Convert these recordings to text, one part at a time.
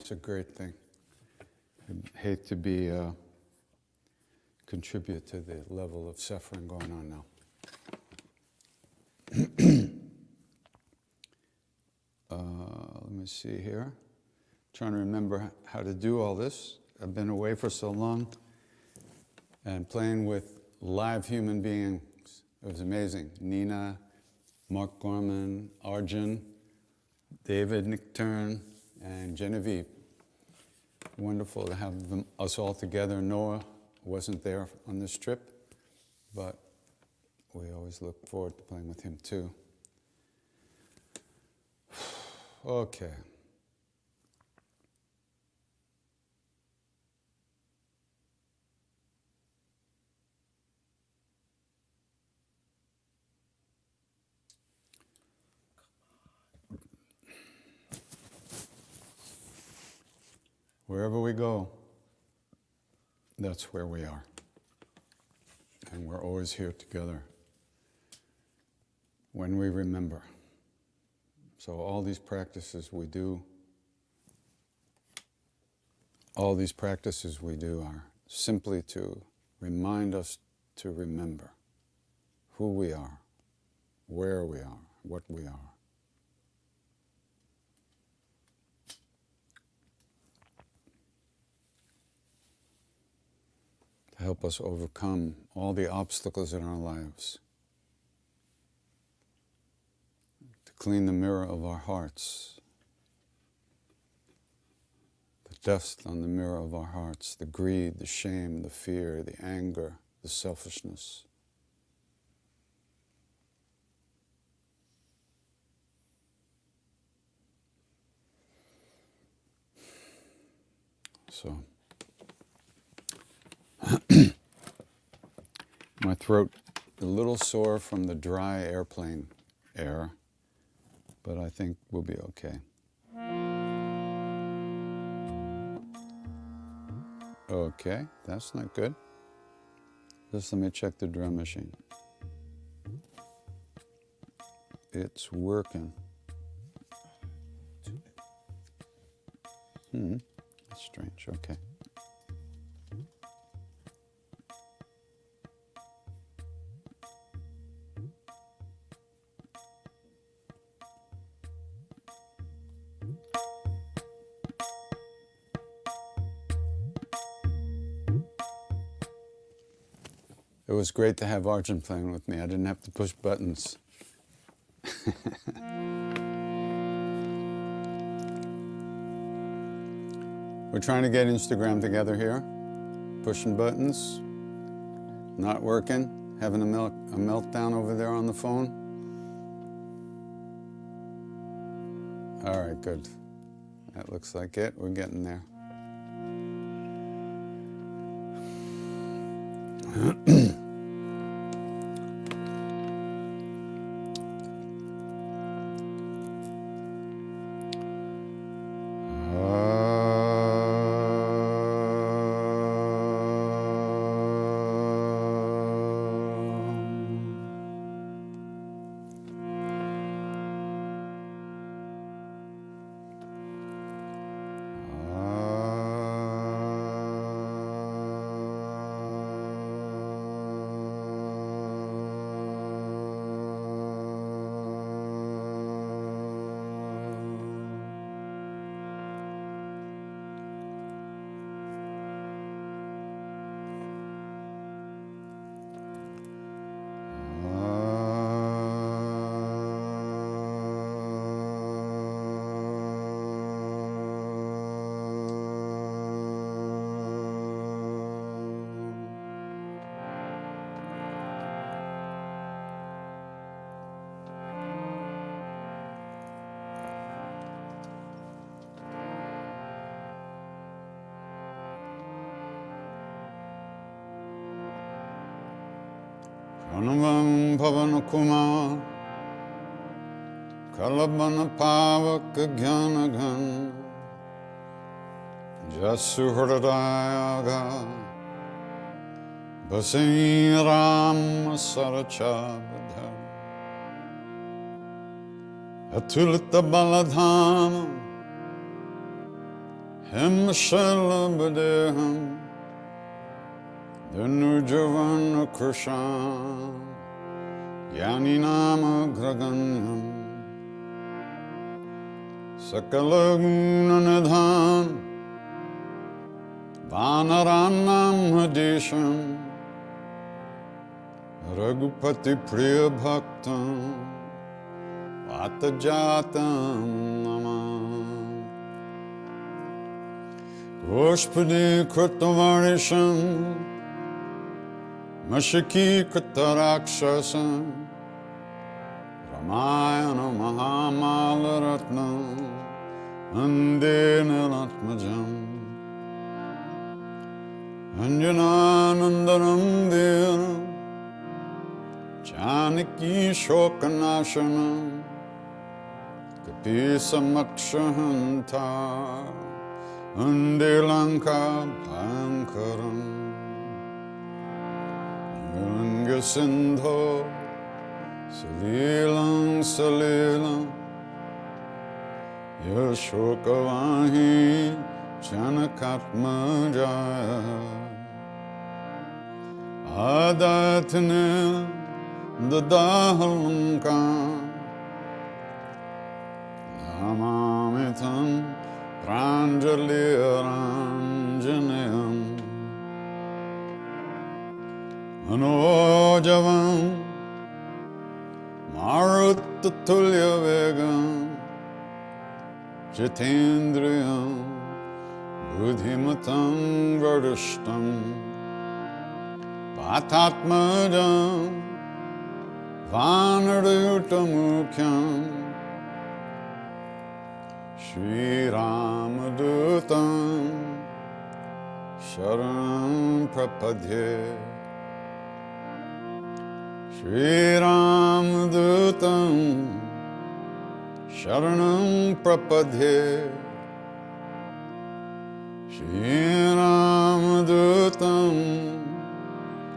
That's a great thing. I hate to be contribute to the level of suffering going on now. Let me see here. Trying to remember how to do all this. I've been away for so long and playing with live human beings. It was amazing. Nina, Mark Gorman, Arjun, David Nickturn, and Genevieve. Wonderful to have us all together. Noah wasn't there on this trip, but we always look forward to playing with him too. Okay. Wherever we go, that's where we are. And we're always here together when we remember. So all these practices we do are simply to remind us to remember who we are, where we are, what we are. To help us overcome all the obstacles in our lives. To clean the mirror of our hearts. The dust on the mirror of our hearts, the greed, the shame, the fear, the anger, the selfishness. So, my throat a little sore from the dry airplane air, but I think we'll be okay. Okay, that's not good. Just let me check the drum machine. It's working. That's strange, okay. It was great to have Arjun playing with me. I didn't have to push buttons. We're trying to get Instagram together here. Pushing buttons. Not working. Having a meltdown over there on the phone. All right, good. That looks like it. We're getting there. Pranam Pavanakuma Kalabana Pavaka Gyanagan Jasu Hridaya Basi Ram Sarachabadha Atulita Baladhama Himshalabadeham Dhanurjavana Krishna Yaninama Graganyam Sakalagunanadhan Vanaranam Hadesham Raghupati Priya Bhaktam Vatajatam Namah Goshpadi Kritavarisham Mashiki Kritarakshasam Ramayana Mahamalaratnam Ande Nilatmajam Anjananandanam Veeram Janaki Shokanashanam Kapisa Ande Lanka Bhankaram Ganga Sindho Salilam Salilam Yashokavahi Janakatmaja Adatne Dadahalanka Namamitam Pranjali Ranjanayam Manojavam Maruttatulya Vegam Jitendriyam Buddhimatam Vardishtam Patatmajam Vanarayutamukyam Shri Ramadutam Sharanam Prapadye Shri Ramadutam Sharanam Prapadye Shri Ramadutam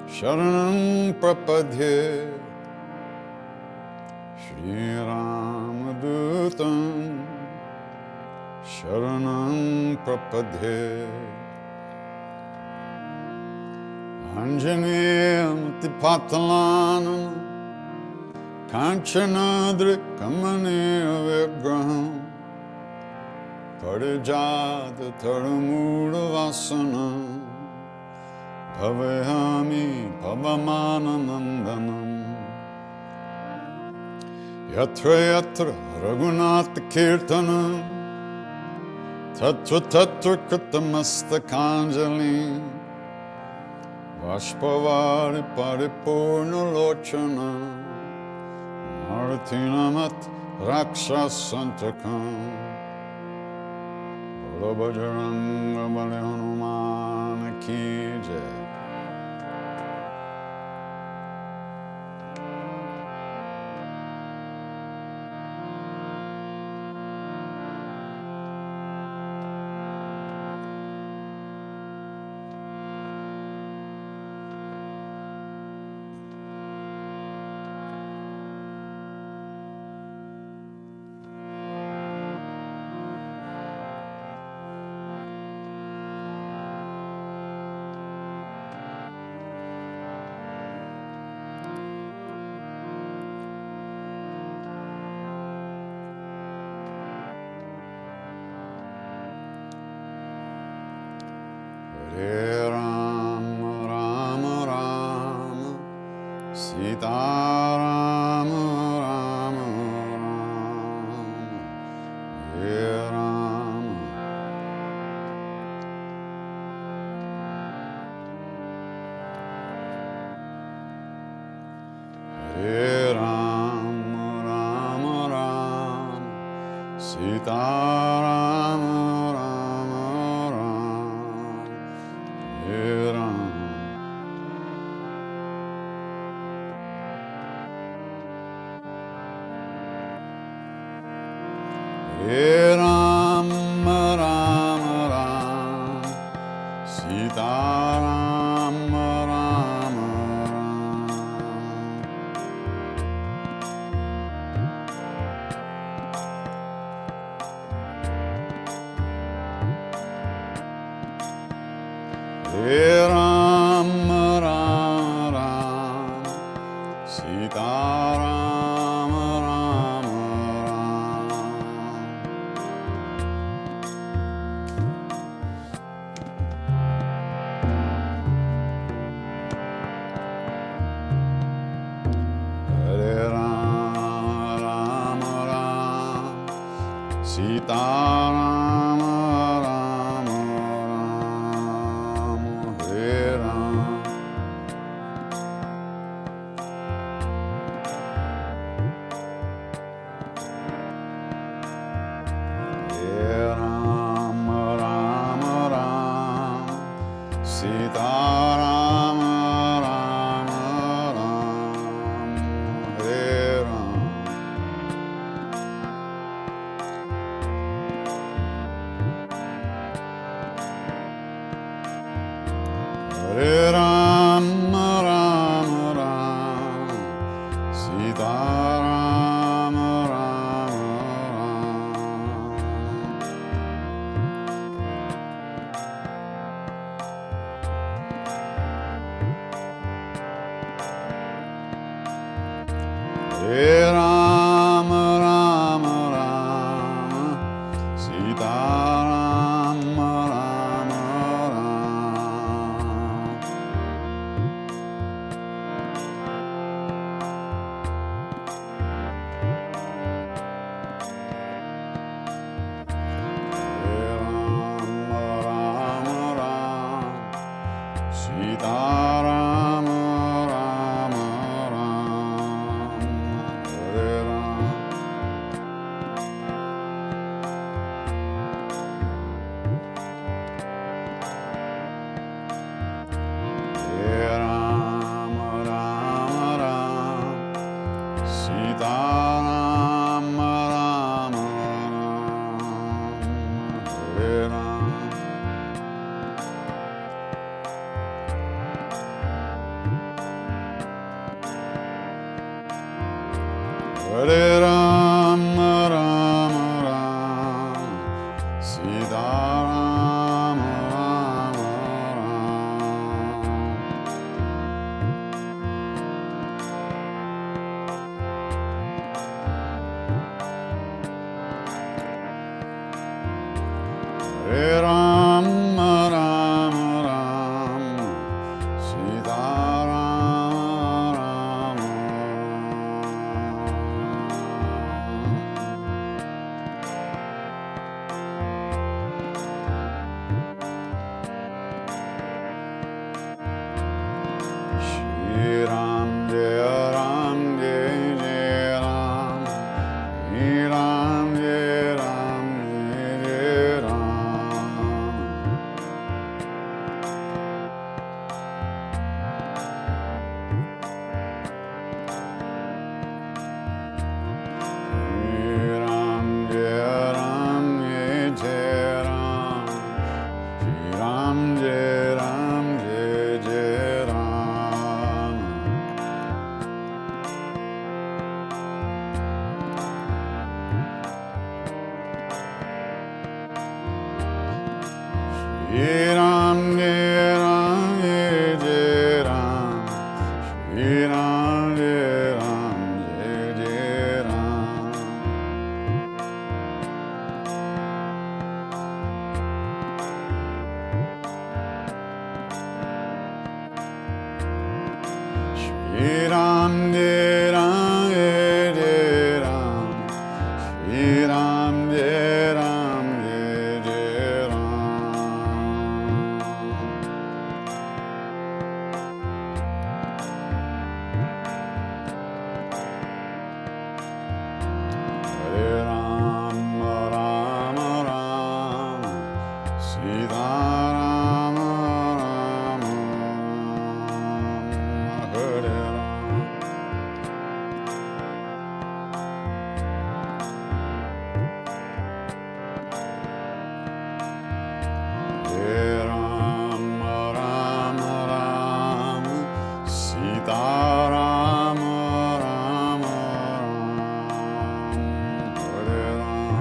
Sharanam Prapadye Shri Ramadutam Sharanam Prapadye Anjaneyam Tipatalanam Kanchanadri Kamaniya Vigraham Parijata Taramura Vasanam Bhavayami Pavamananandanam Yatra Yatra Raghunath Kirtanam Tattva Tattva Kritamastakhanjali Vashpavari Paripurna Lochana Martinamat Rakshasantakam Bolo Bajranga Bali Hanuman Ki Jai Hare Rama Rama Rama Sita Rama Rama Rama Hare Rama Hare Rama Rama Rama Sita Rama Rama Rama Hare Rama Hare Rama Rama Rama Sita Rama Rama Rama Hare Ram, Ram Ram, Sita Ram, Ram Ram. Hare Ram, Ram Ram, Sita Ram, Ram Ram. Hare Ram. Hare Ram, Ram Ram, Sita Ram, Ram Ram. Hare Ram. Hare Ram, Ram Ram, Sita Ram, Ram Ram. Hare Ram, Ram Ram, Sita Ram, Ram Ram. Hare Ram, Ram Ram, Sita Ram, Ram Ram. Hare Ram. Hare Ram, Ram Ram, Sita Ram, Ram Ram. Hare Ram. Hare Ram, Ram Ram, Sita Ram, Ram Ram. Hare Ram, Ram Ram, Sita Ram, Ram Ram. Shri Ram, Jaya Ram, Jai Jai Ram. Shri Ram, Jaya Ram, Jai Jai Ram. Shri Ram, Jaya Ram, Jai Jai Ram. Shri Ram, Jaya Ram, Jai Jai Ram. Shri Ram, Jaya Ram, Jai Jai Ram. Shri Ram, Jaya Ram, Jai Jai Ram. Shri Ram, Jai Ram, Jai Jai Ram. Shri Ram, Jai Ram, Jai Jai Ram. Hare Ram, Ram Ram, Sita Ram, Ram Ram. Hare Ram. Hare Ram, Ram Ram, Sita Ram, Ram Ram. Hare Ram.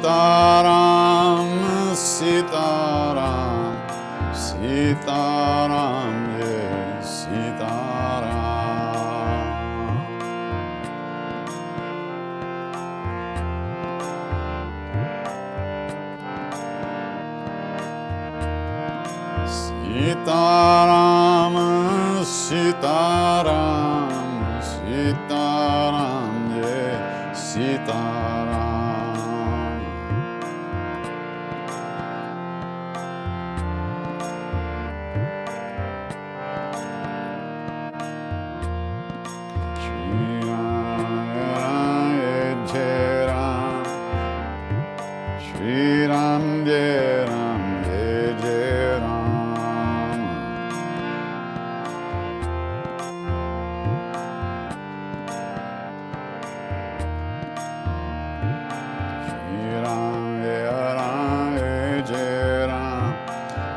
Sitaram, Sitaram, Sitaram, yeah, Sitaram. Sitaram, Sitaram, Sitaram, yeah, Sitaram. Shri Ram, Jai Ram, Jai Jai Ram. Shri Ram, Jai Ram, Jai Jai Ram.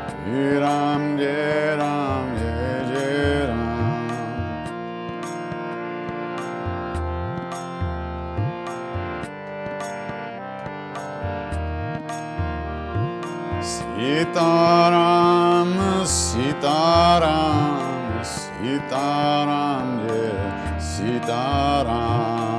Shri Ram, Jai Ram, Jai Jai Ram. Sitaram, Sitaram, Sitaram, yeah, Sitaram.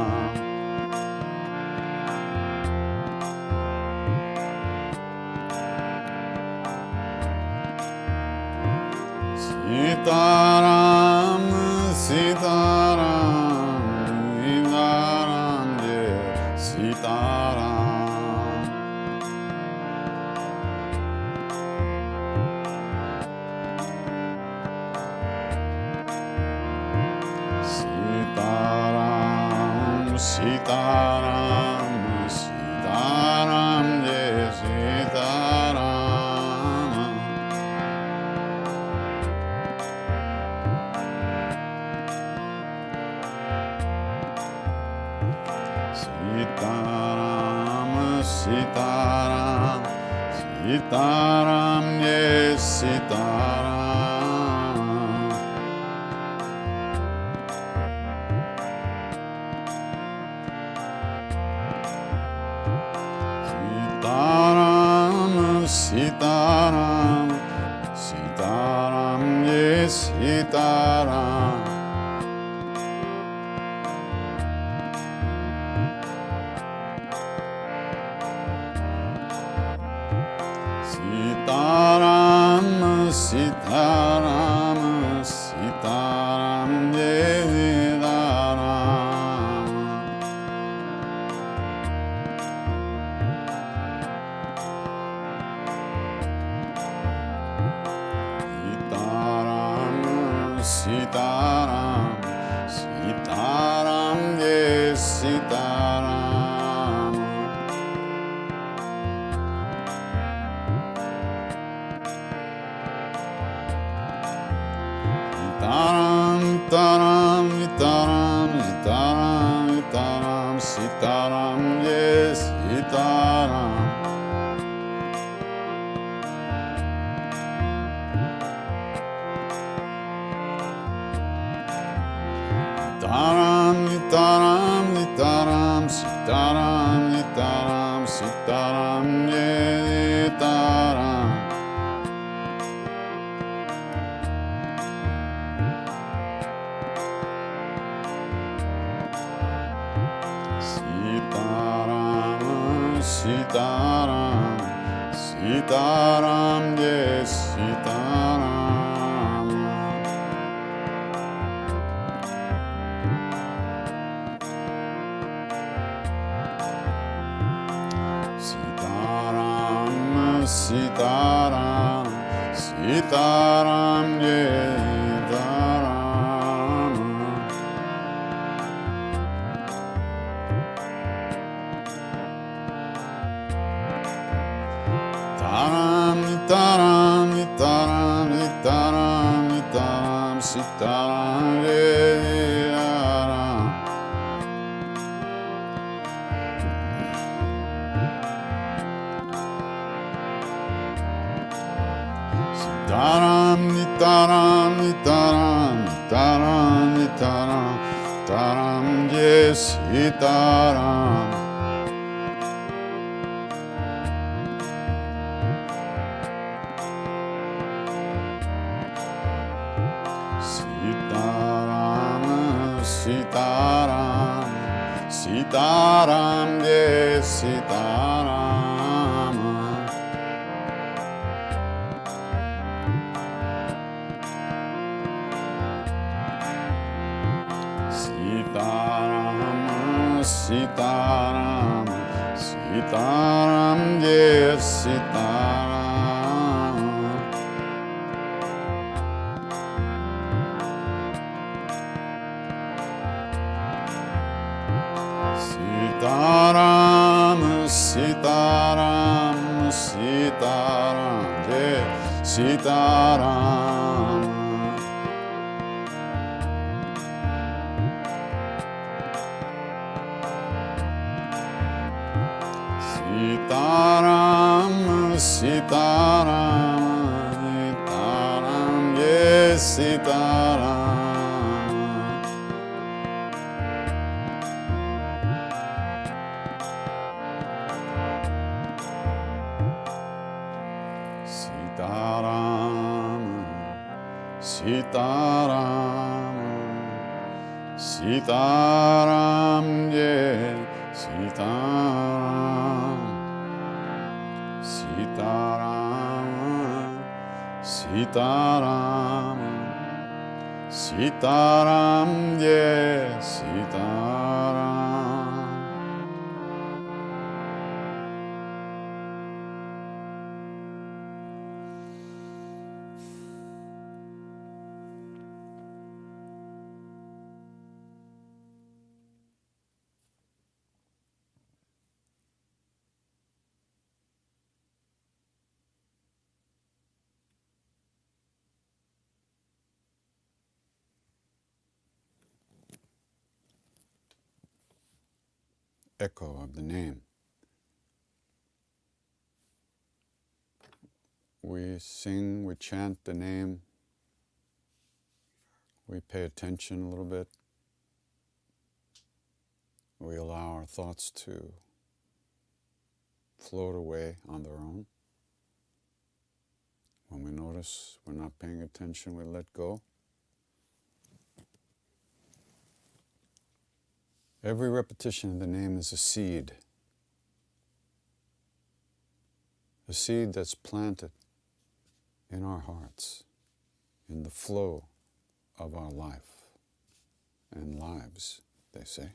Sitaram, Sitaram, Sitaram, yeah, Sitaram. Sitaram, Sitaram, Sitaram, Jai Sitaram. Sitaram, Sitaram, Sitaram, Jai Sitaram. Sitaram, Sitaram, Jai Sitaram. Sitaram, Sitaram, Sitaram, Jai Sitaram. Sitaram, Sitaram, Jai Sitaram. Sitaram, Sitaram, Sitaram, Sitaram, Sitaram, Sitaram, Jai Sitaram. Sitaram, Sitaram, Sitaram, Sitaram, Sitaram, Jai Sitaram. Sitaram, Sitaram, Sitaram, Jai Sitaram. Sitaram, Sitaram, Sitaram, Jai Sitaram. Taram, taram, taram, taram, sitaram, Sitaram. Sitaram, taram, taram, taram, taram, taram, Jai Sitaram. Sitaram, Sitaram, Jai Sitaram. Sitaram, Sitaram, Sitaram, Jai Sitaram. Sitaram, Sitaram, Sitaram, Jai Sitaram. Sitaram, Sitaram, Sitaram, Jai Sitaram. Sitaram, Sitaram, Sitaram, Jai Sitaram. Sitaram, Sitaram, Sitaram, Jai Sitaram. Echo of the name. We sing, we chant the name, we pay attention a little bit, we allow our thoughts to float away on their own. When we notice we're not paying attention, we let go. Every repetition of the name is a seed that's planted in our hearts, in the flow of our life and lives, they say.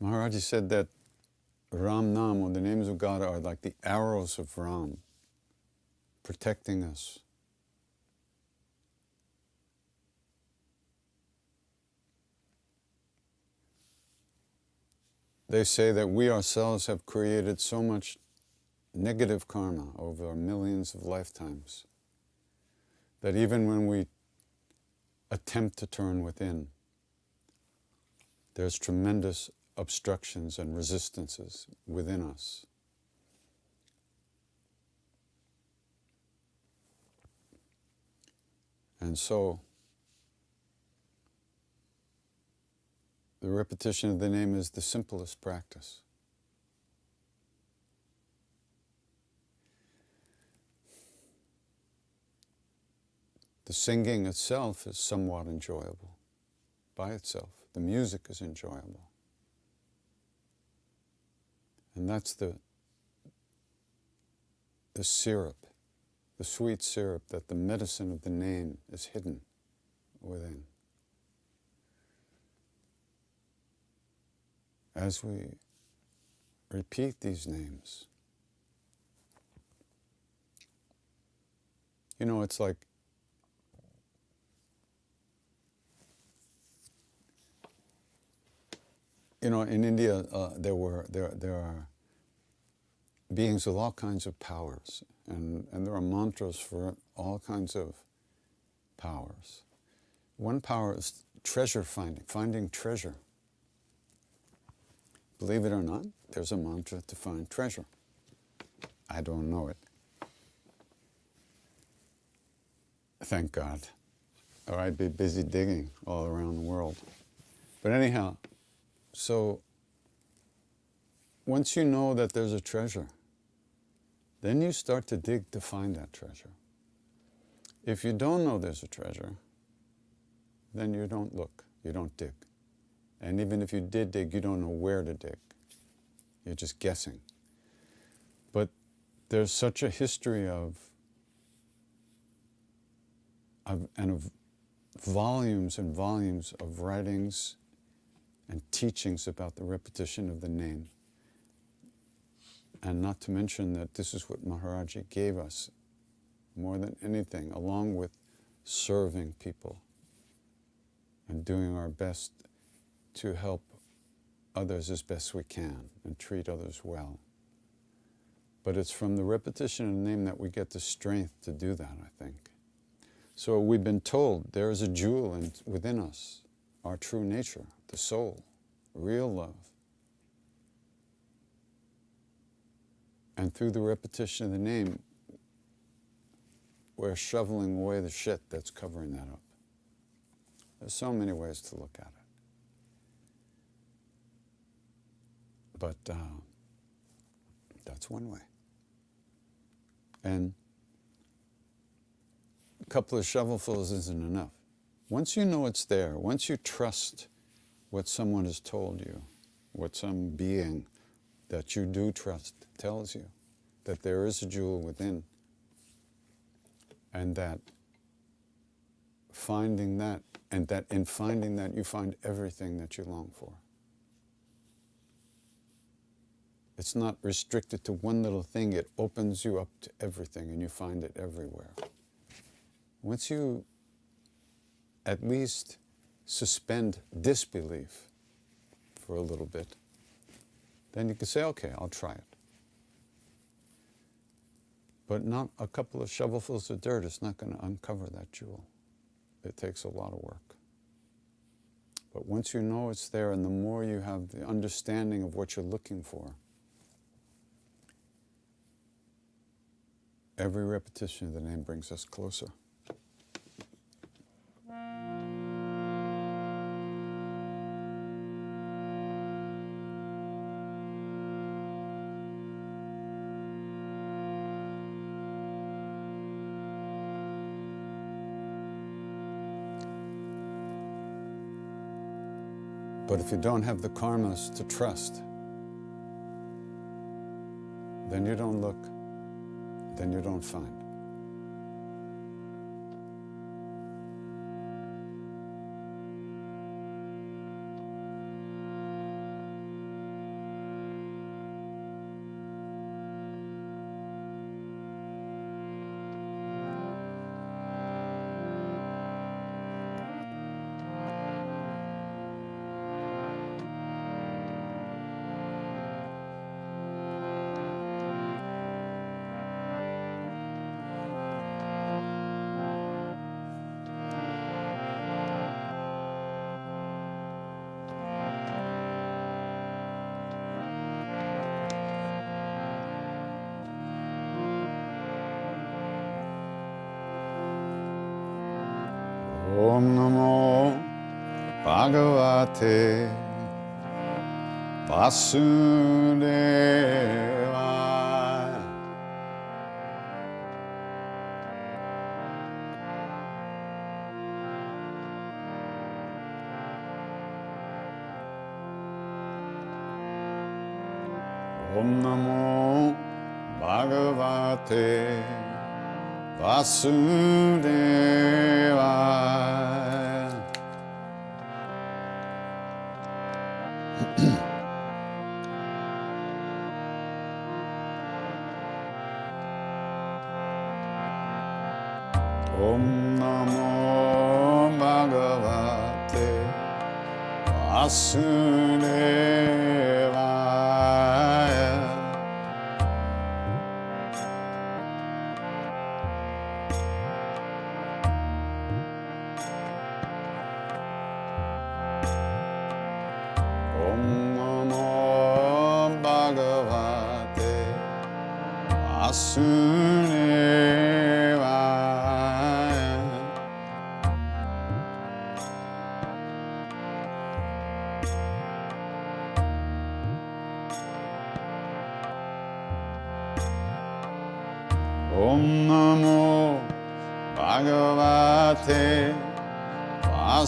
Maharaji said that Ram Nam, or the names of God, are like the arrows of Ram, protecting us. They say that we ourselves have created so much negative karma over millions of lifetimes that even when we attempt to turn within, there's tremendous obstructions and resistances within us. And so, the repetition of the name is the simplest practice. The singing itself is somewhat enjoyable by itself. The music is enjoyable. And that's the syrup, the sweet syrup that the medicine of the name is hidden within. As we repeat these names, you know, it's like in India, there are beings with all kinds of powers, and there are mantras for all kinds of powers. One power is treasure finding treasure. Believe it or not, there's a mantra to find treasure. I don't know it. Thank God, or I'd be busy digging all around the world. But anyhow, so once you know that there's a treasure, then you start to dig to find that treasure. If you don't know there's a treasure, then you don't look, you don't dig. And even if you did dig, you don't know where to dig. You're just guessing. But there's such a history of volumes and volumes of writings and teachings about the repetition of the name. And not to mention that this is what Maharaji gave us more than anything, along with serving people and doing our best to help others as best we can and treat others well. But it's from the repetition of the name that we get the strength to do that, I think. So we've been told there is a jewel within us, our true nature, the soul, real love. And through the repetition of the name, we're shoveling away the shit that's covering that up. There's so many ways to look at it. But that's one way. And a couple of shovelfuls isn't enough. Once you know it's there, once you trust what someone has told you, what some being that you do trust tells you, that there is a jewel within, and that finding that, and that in finding that you find everything that you long for. It's not restricted to one little thing, it opens you up to everything and you find it everywhere. Once you at least suspend disbelief for a little bit, then you can say, okay, I'll try it. But not a couple of shovelfuls of dirt is not going to uncover that jewel. It takes a lot of work. But once you know it's there, and the more you have the understanding of what you're looking for, every repetition of the name brings us closer. But if you don't have the karmas to trust, then you don't look, then you don't find. Om Namo Bhagavate Vasudevaya. Om Namo Bhagavate Vasudevaya. Om Namo Bhagavate Vasudevaya. Om Namo Bhagavate Vasudevaya. Om Namo Bhagavate Vasudevaya.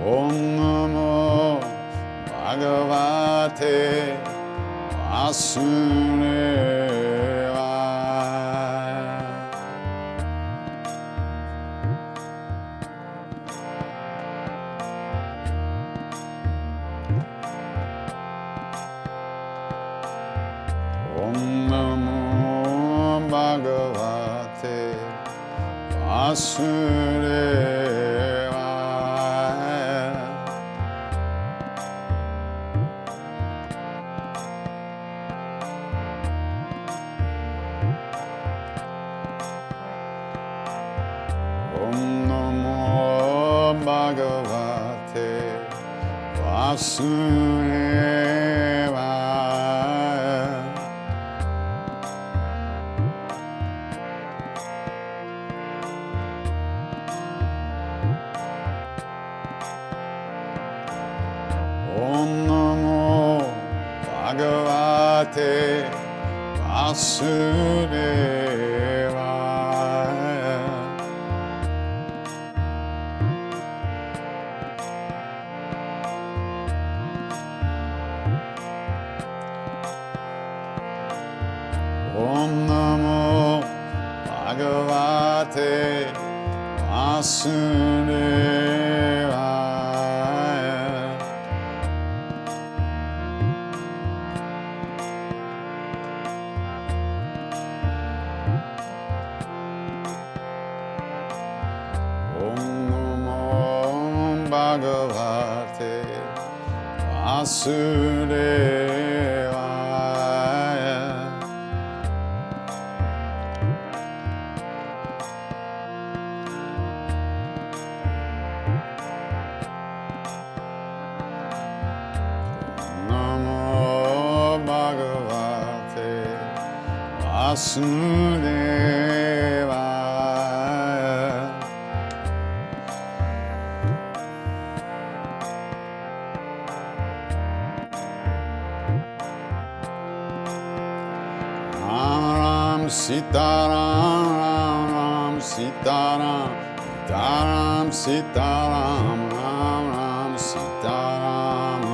Om Namo Bhagavate Vasudevaya. Om Namo Bhagavate Vasudevaya. Om Namo Bhagavate Vasudevaya. Om Namo Bhagavate Vasudevaya. Om Namo Bhagavate Vasudevaya. Om Namo Bhagavate Vasudevaya. Namo Bhagavate Vasudevaya. Ram Ram Sitaram Ram Ram Sitaram Sitaram Sitaram Ram Ram Sitaram.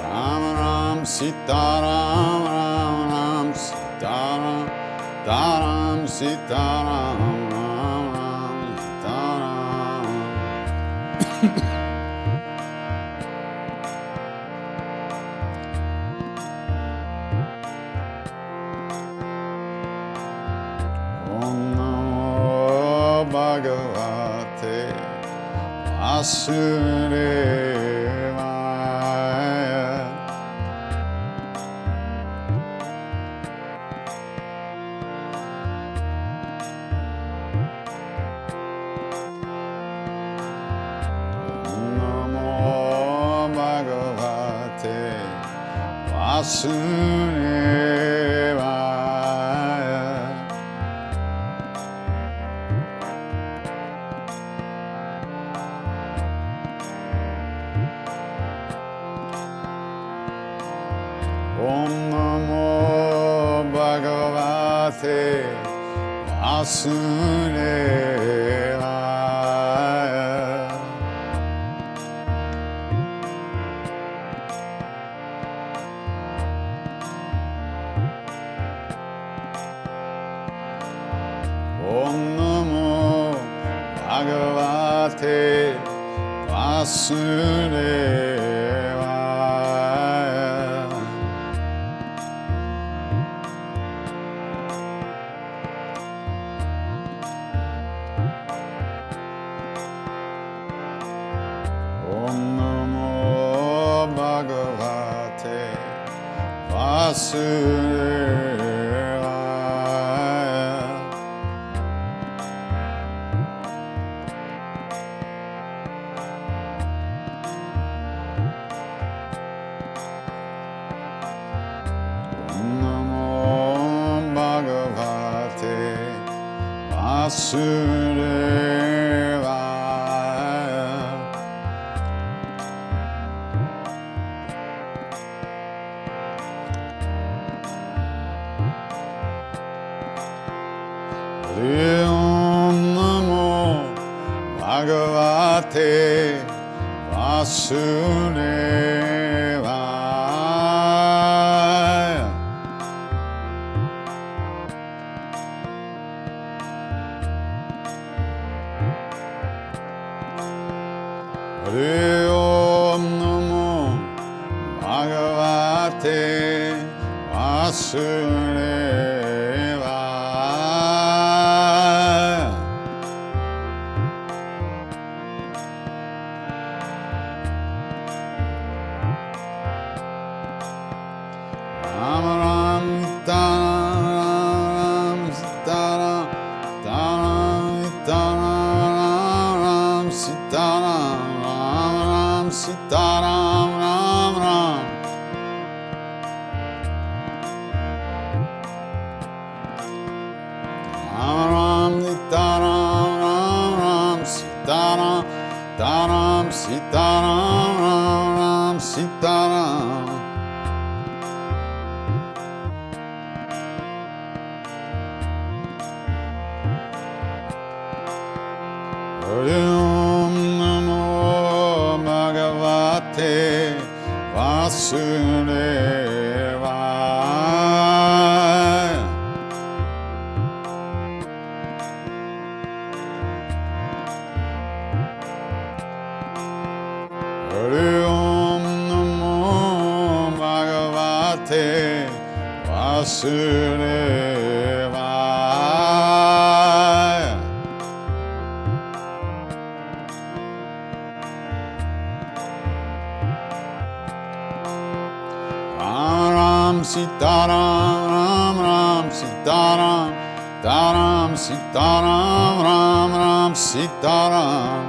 Ram Ram Sitaram Ram Ram Sitaram Taram Sitaram Ram Ram Sitaram. Om Namo Bhagavate Vasudevaya. Om Namo Bhagavate Vasudevaya. Om Namo Bhagavate Vasudevaya. Om Namo Bhagavate Vasudevaya. Om Namo Bhagavate Vasudevaya. Namo Bhagavate Vasudevaya. Om Namo Bhagavate Vasudevaya. Om Namo Bhagavate Vasudevaya. Ram Ram Taram Sitaram Taram Taram Sitaram Ram Ram Sitaram Ram Ram. Ram Ram Sitaram Ram Ram Sitaram Taram Sitaram Ram Ram Sitaram. Om Namo Bhagavate Vasudevaya. Om Namo Bhagavate Vasudevaya. Ram Sitaram Ram Ram Sitaram Taram Sitaram Ram Ram Sitaram.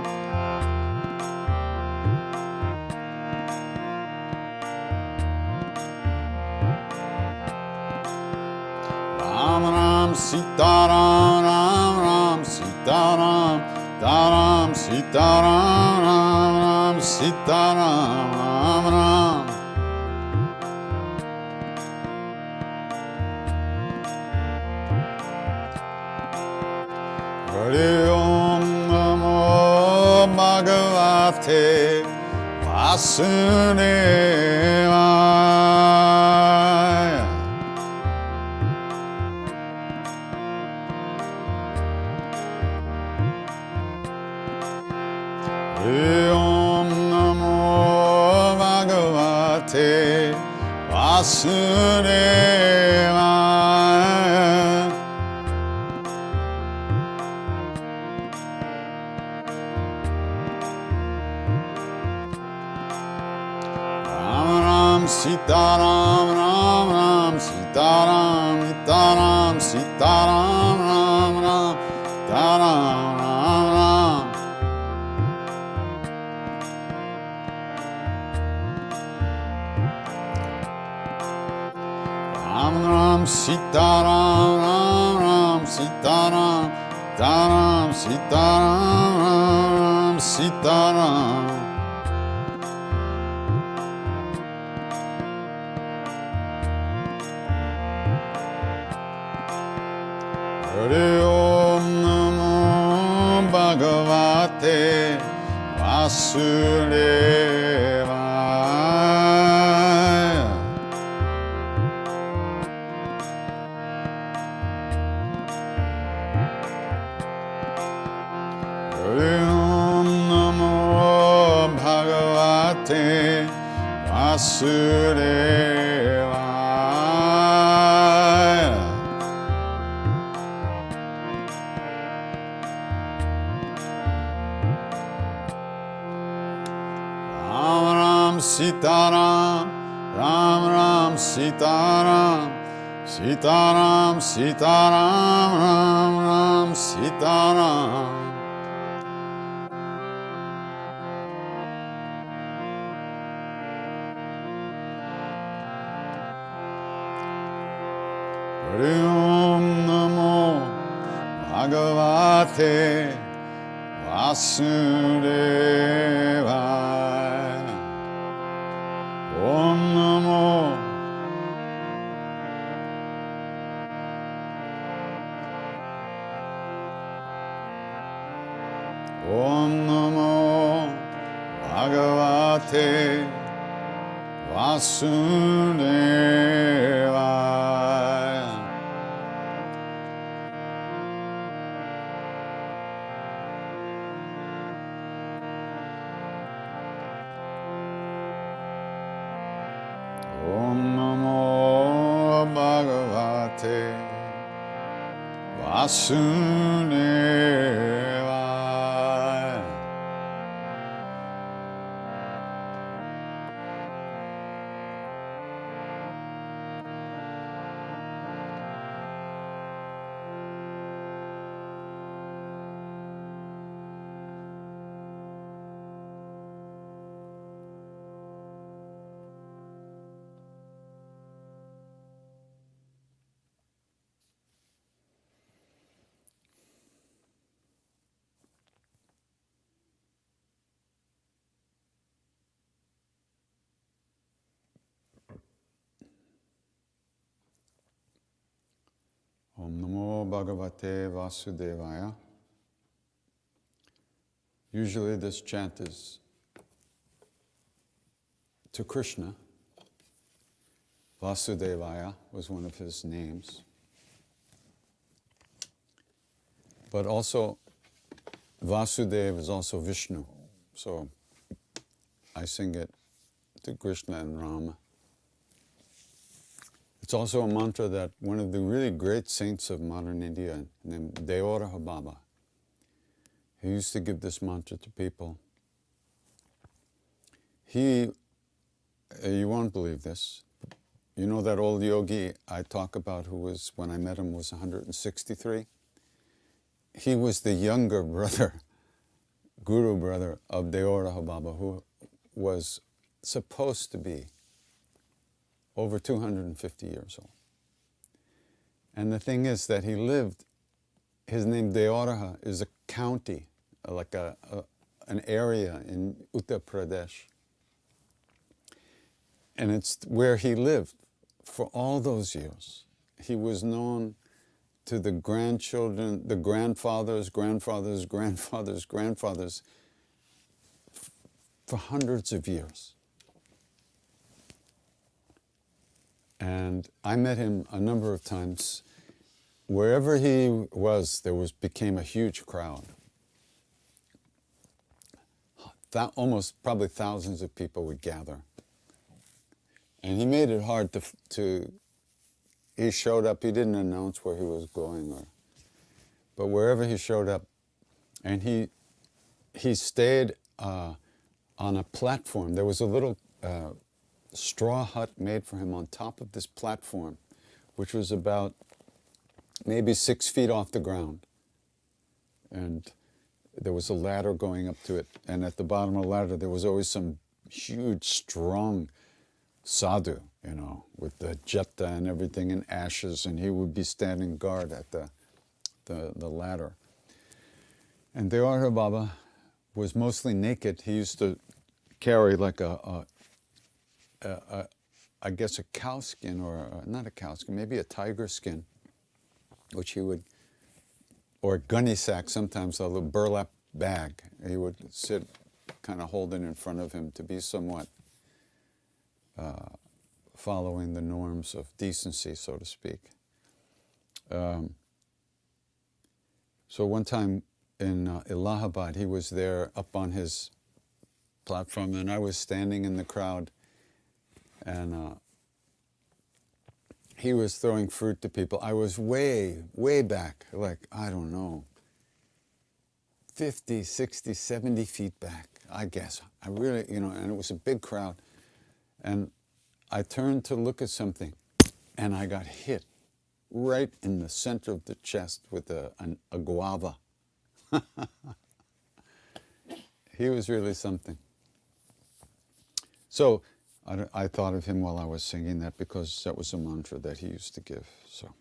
Ram Ram Sitaram Ram Ram Sitaram Taram Sitaram Ram Ram Sitaram Ram Ram. Om Namo Bhagavate Vasudevaya. Om Namo Bhagavate Vasudevaya. Sitaram Ram Ram Sitaram Taram Sitaram Ram Ram Taram Ram Ram. Ram Ram Sitaram Ram Ram Sitaram Taram Sitaram Ram Ram Sitaram. Om Namo Bhagavate Vasudevaya. Om Namo Bhagavate Vasudevaya. Sitaram, Ram Ram Sitaram, Sitaram Sitaram, Ram Ram Sitaram. Hari Om Namo Bhagavate Vasudevaya. Om Namo Om Namo Bhagavate Vasudevaya. Om Namo Bhagavate Vasudevaya. Om Namo Bhagavate Vasudevaya. Usually this chant is to Krishna. Vasudevaya was one of his names. But also, Vasudeva is also Vishnu. So I sing it to Krishna and Rama. It's also a mantra that one of the really great saints of modern India, named Deoraha Baba, he used to give this mantra to people. You won't believe this. You know that old yogi I talk about who was, when I met him, was 163? He was the younger brother, guru brother of Deoraha Baba, who was supposed to be over 250 years old. And the thing is that he lived, his name Deoraha is a county, like an area in Uttar Pradesh. And it's where he lived for all those years. He was known to the grandchildren, the grandfathers, grandfathers, grandfathers, grandfathers, for hundreds of years. And I met him a number of times. Wherever he was, became a huge crowd. Almost probably thousands of people would gather. And he made it hard he showed up, he didn't announce where he was going, but wherever he showed up, and he stayed on a platform. There was a little straw hut made for him on top of this platform, which was about maybe 6 feet off the ground. And there was a ladder going up to it. And at the bottom of the ladder, there was always some huge, strong sadhu, with the jeta and everything in ashes. And he would be standing guard at the ladder. And Deoraha Baba was mostly naked. He used to carry like I guess a cow skin, or not a cow skin, maybe a tiger skin, which he would, or a gunny sack, sometimes a little burlap bag. He would sit kind of holding in front of him to be somewhat following the norms of decency, so to speak. So one time in Allahabad, he was there up on his platform, and I was standing in the crowd, and he was throwing fruit to people. I was way, way back, like, I don't know, 50, 60, 70 feet back, I guess. I really, and it was a big crowd. And I turned to look at something, and I got hit right in the center of the chest with a guava. He was really something. So I thought of him while I was singing that, because that was a mantra that he used to give. So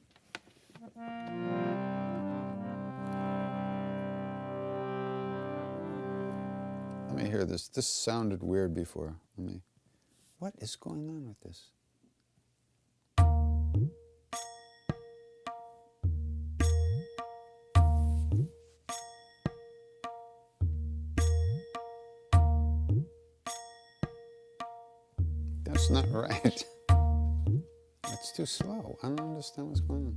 Let me hear this. This sounded weird before. What is going on with this? That's not right. That's too slow. I don't understand what's going on.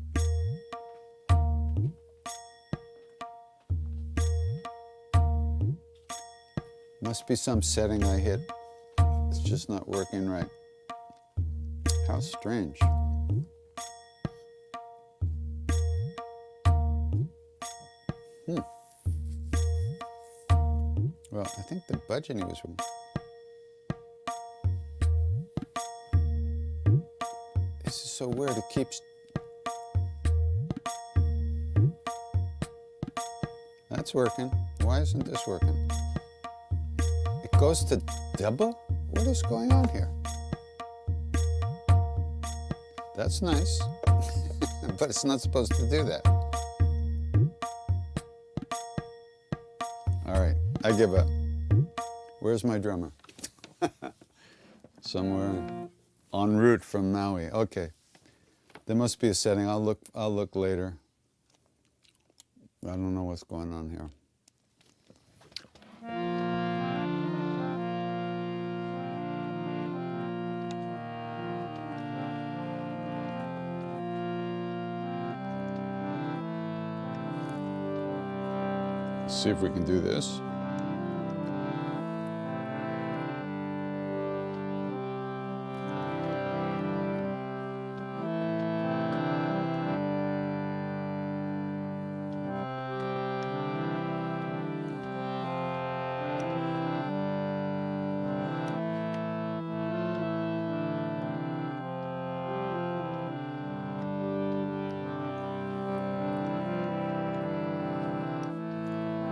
Must be some setting I hit. It's just not working right. How strange. Well, I think the budgeting was wrong. This is so weird. It keeps... That's working. Why isn't this working? It goes to double? What is going on here? That's nice. But it's not supposed to do that. All right, I give up. Where's my drummer? Somewhere en route from Maui. Okay, there must be a setting. I'll look later. I don't know what's going on here. Let's see if we can do this.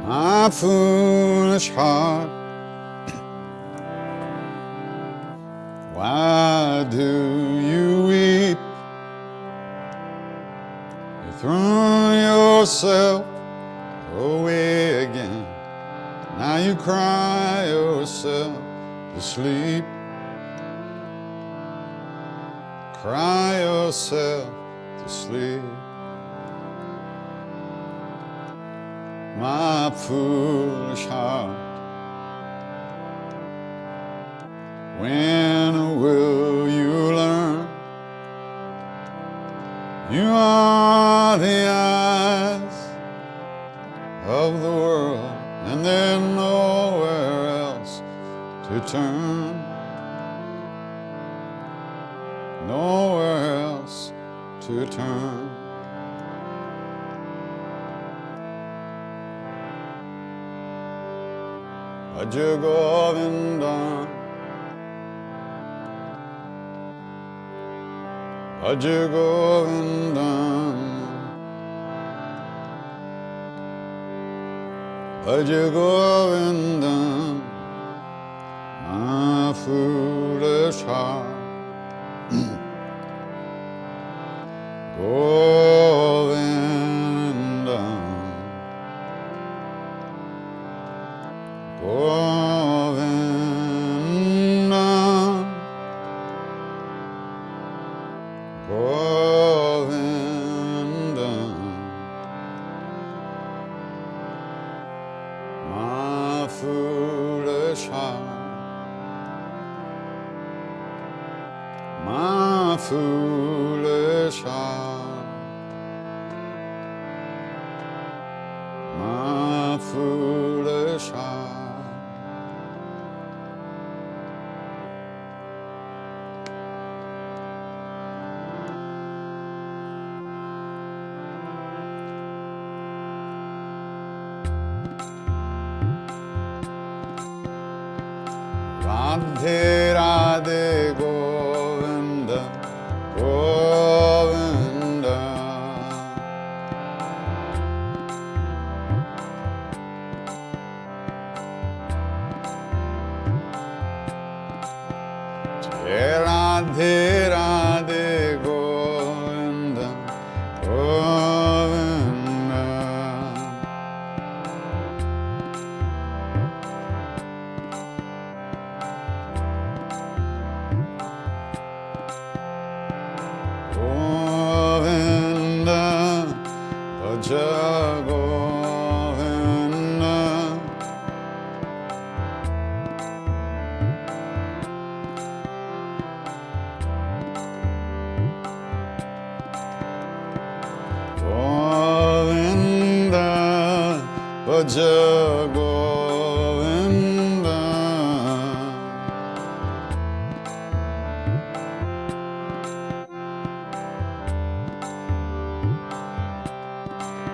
My foolish heart, why do you weep? You threw yourself away again. Now you cry yourself to sleep. Cry yourself to sleep. My foolish heart, when will you learn? You are the eyes of the world, and there's nowhere else to turn. Nowhere else to turn. Bhaja Govinda, Bhaja Govinda, Bhaja Govinda, my foolish heart. Govinda, Govinda, Govinda, my foolish heart, my foolish heart, my foolish heart. Radhe Radhe Govinda, Govinda. Radhe Radhe Govinda, Govinda. Bhaja Govinda.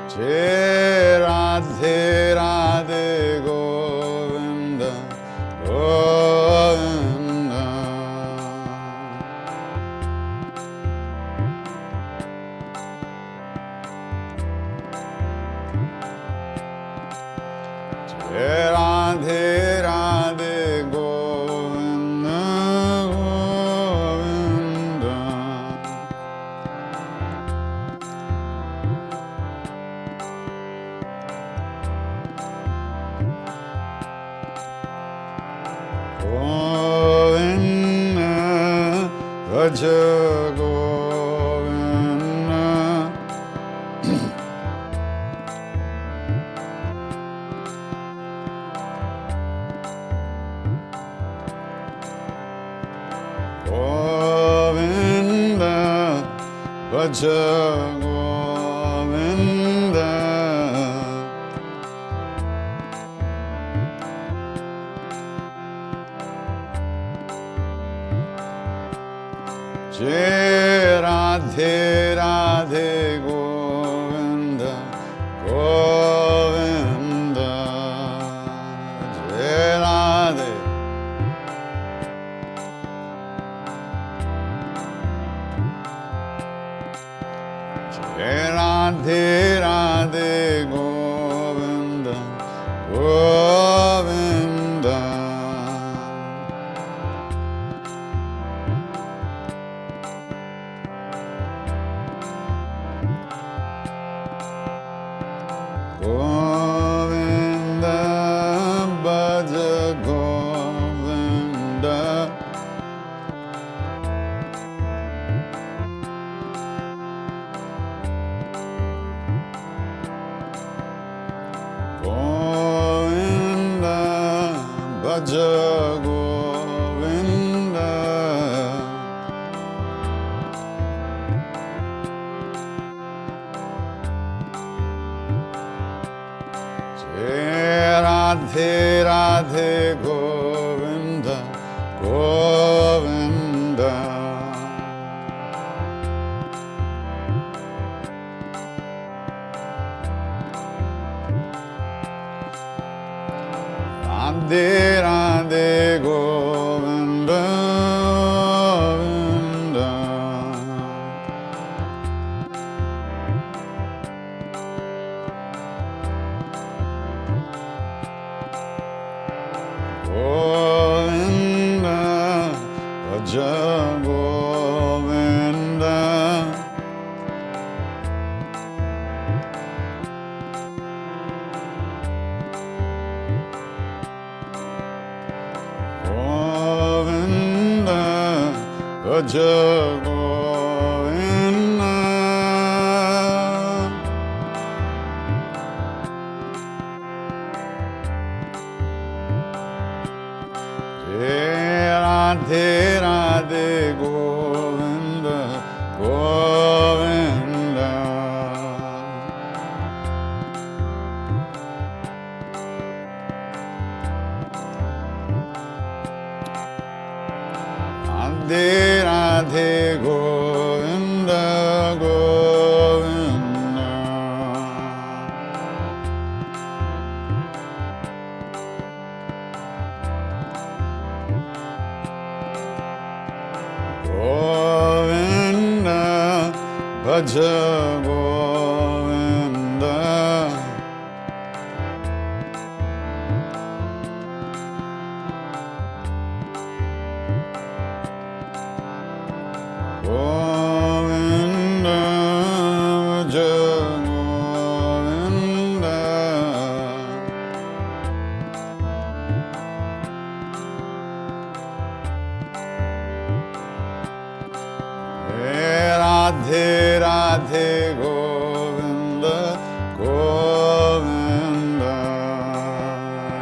Jai Radhe Radhe Govinda Govinda. Jai Radhe Radhe Govinda Govinda. Govinda Bhaja Govinda. Govinda Bhaja Govinda. Jai Radhe Radhe Govinda Govinda. Jai Radhe. Jai Radhe Radhe Govinda Govinda. Govinda Bhaja Govinda. Govinda Bhaja Govinda. Jai Radhe Radhe Govinda Govinda. Radhe Radhe Govinda Govinda. Govinda Bhaja Govinda. Govinda Bhaja Govinda. Jai Radhe Radhe Govinda Govinda. Radhe Radhe Govinda Govinda. Govinda Bhaja Govinda. Govinda Bhaja Govinda. Radhe Radhe Govinda Govinda.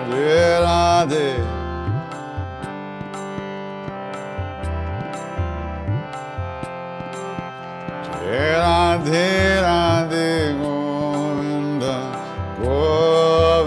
Jai Radhe. Jai Radhe Radhe Govinda Govinda.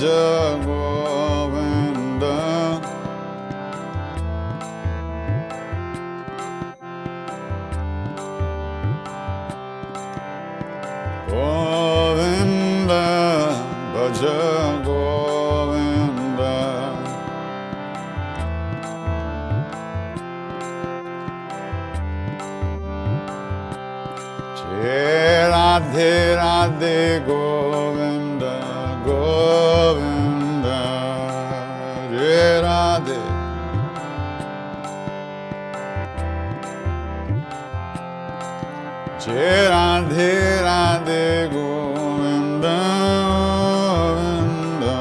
Bhaja Govinda. Govinda, Bhaja Govinda. Radhe Radhe Govinda, Govinda, Jai Radhe. Jai Radhe Radhe Govinda, Govinda.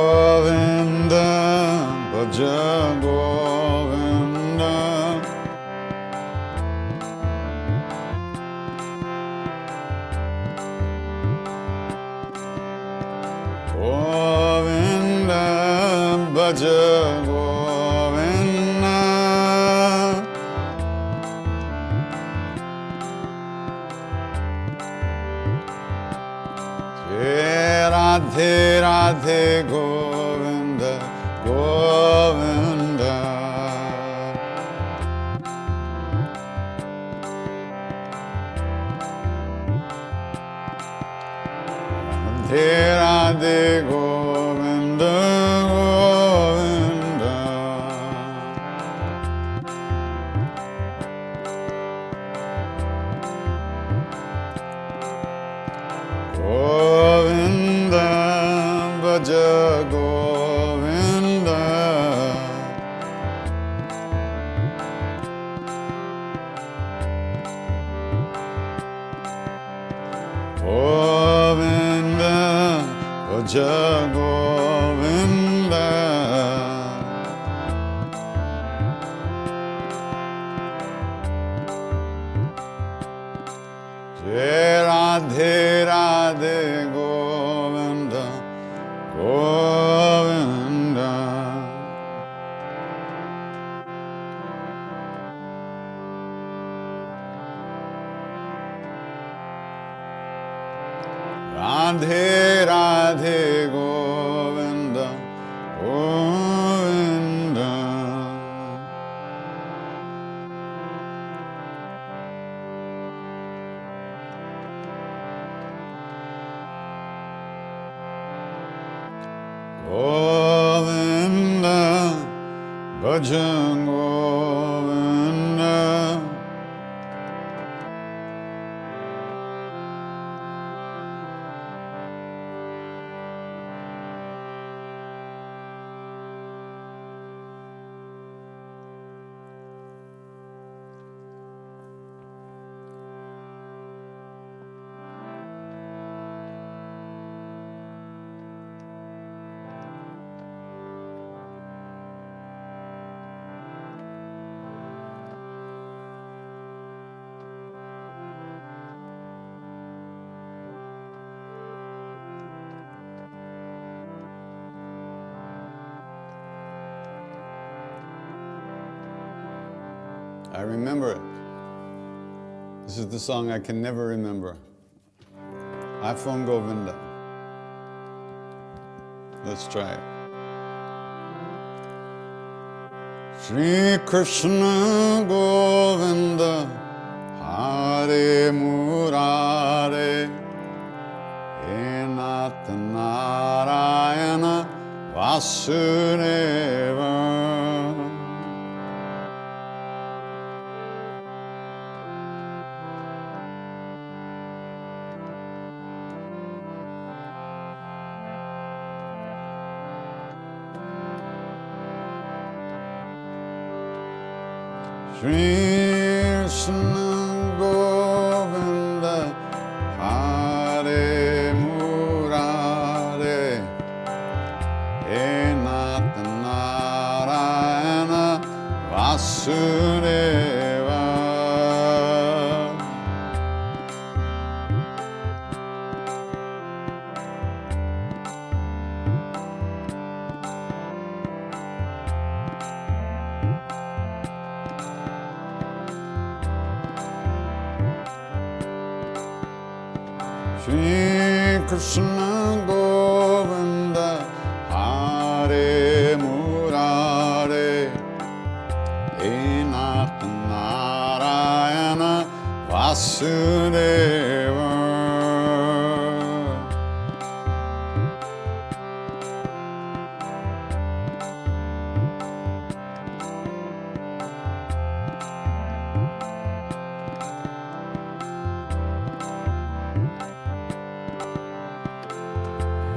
Govinda, Bhaja Govinda. Govinda, Bhaja Govinda. Jai Radhe Radhe Govinda, Govinda. Radhe Radhe Govinda, Govinda. Govinda, Bhaja Govinda. Govinda, Bhaja Govinda. Jai Radhe Radhe Govinda, Govinda. Radhe Radhe Govinda, Govinda. Govinda, Bhaja Govinda. I remember it. This is the song I can never remember. iPhone Govinda. Let's try it. Shri Krishna Govinda, Hare Murare, Nath Narayana Vasudeva. Shri Krishna Govinda, Hare Murare, Nath Narayana Vasudeva. Shri Krishna Govinda Hare Murare Enat Narayana Vasudeva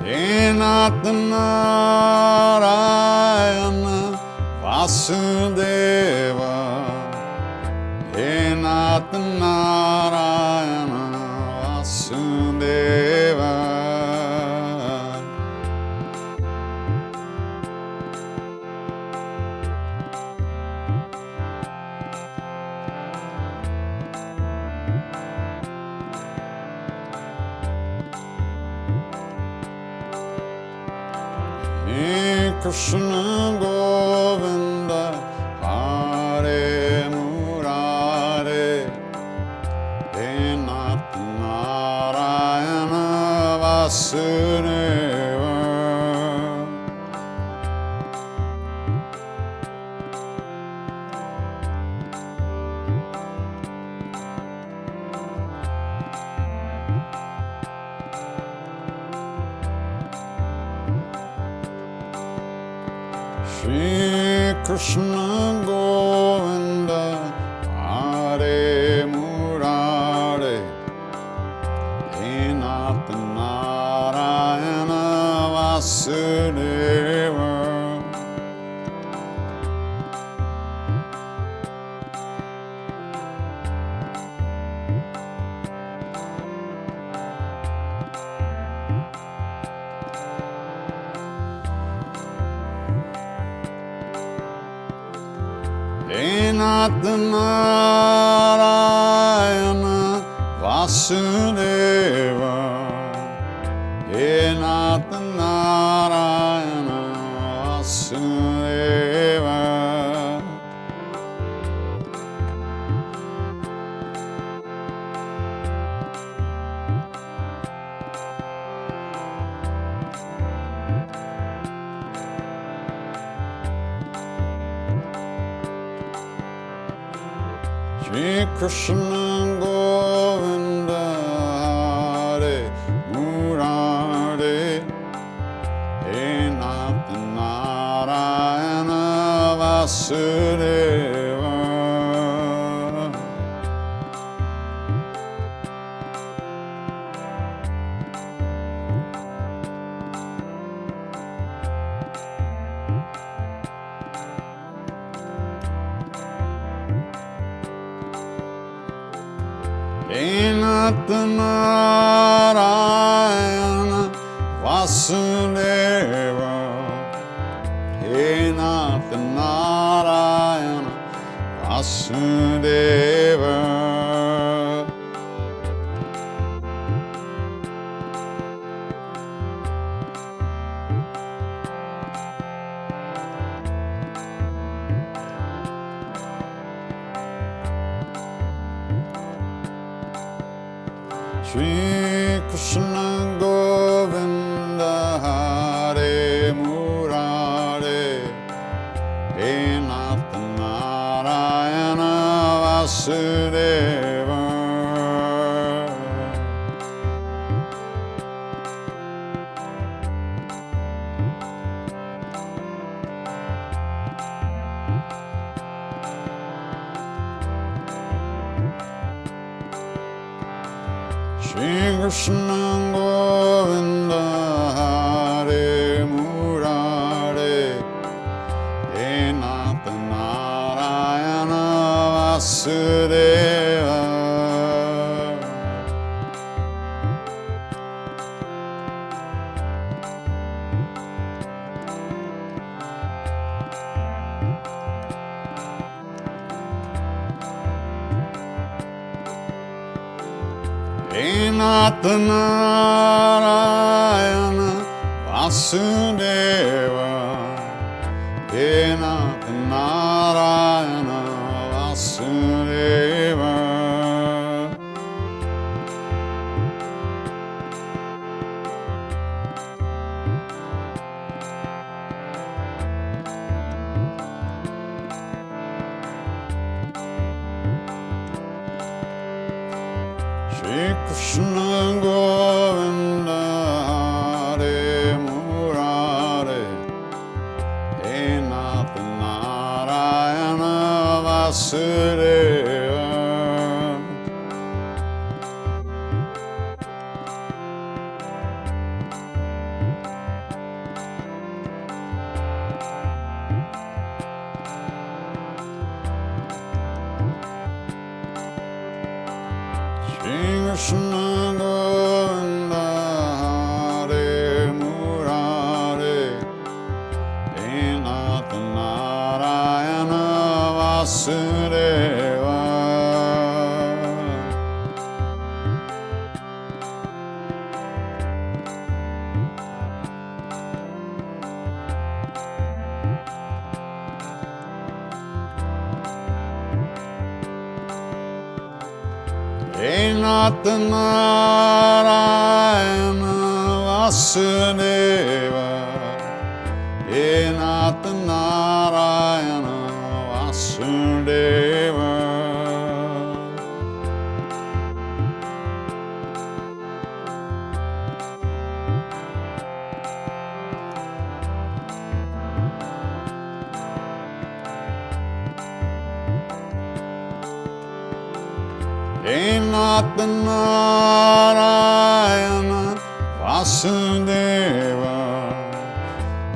Enat Narayana Vasudeva Enat Narayana Vasudeva Krishna Govinda Hare Murare Enat Narayana Vasudeva Shri Krishna Govinda Hare Murare Enat Narayana Vasudeva Enat Narayana Vasudeva Enat Narayana Vasudeva Shri Krishna Govinda Hare Murare Enat Narayana Vasudeva Enat Narayana Vasudeva Enat Narayana Vasudeva Shri Krishna Govinda Hare Murare Enat Narayana Vasudeva Shri Krishna Govinda Hare Murare Enat Narayana Vasudeva Enat Narayana Vasudeva Enat Narayana Vasudeva Krishna Govinda Hare Murare He Nath Narayana Vasudeva Krishna Govinda Hare Murare He Nath Narayana Vasudeva He Nath Narayana Vasudeva He Nath Narayana Vasudeva He Nath Narayana Vasudeva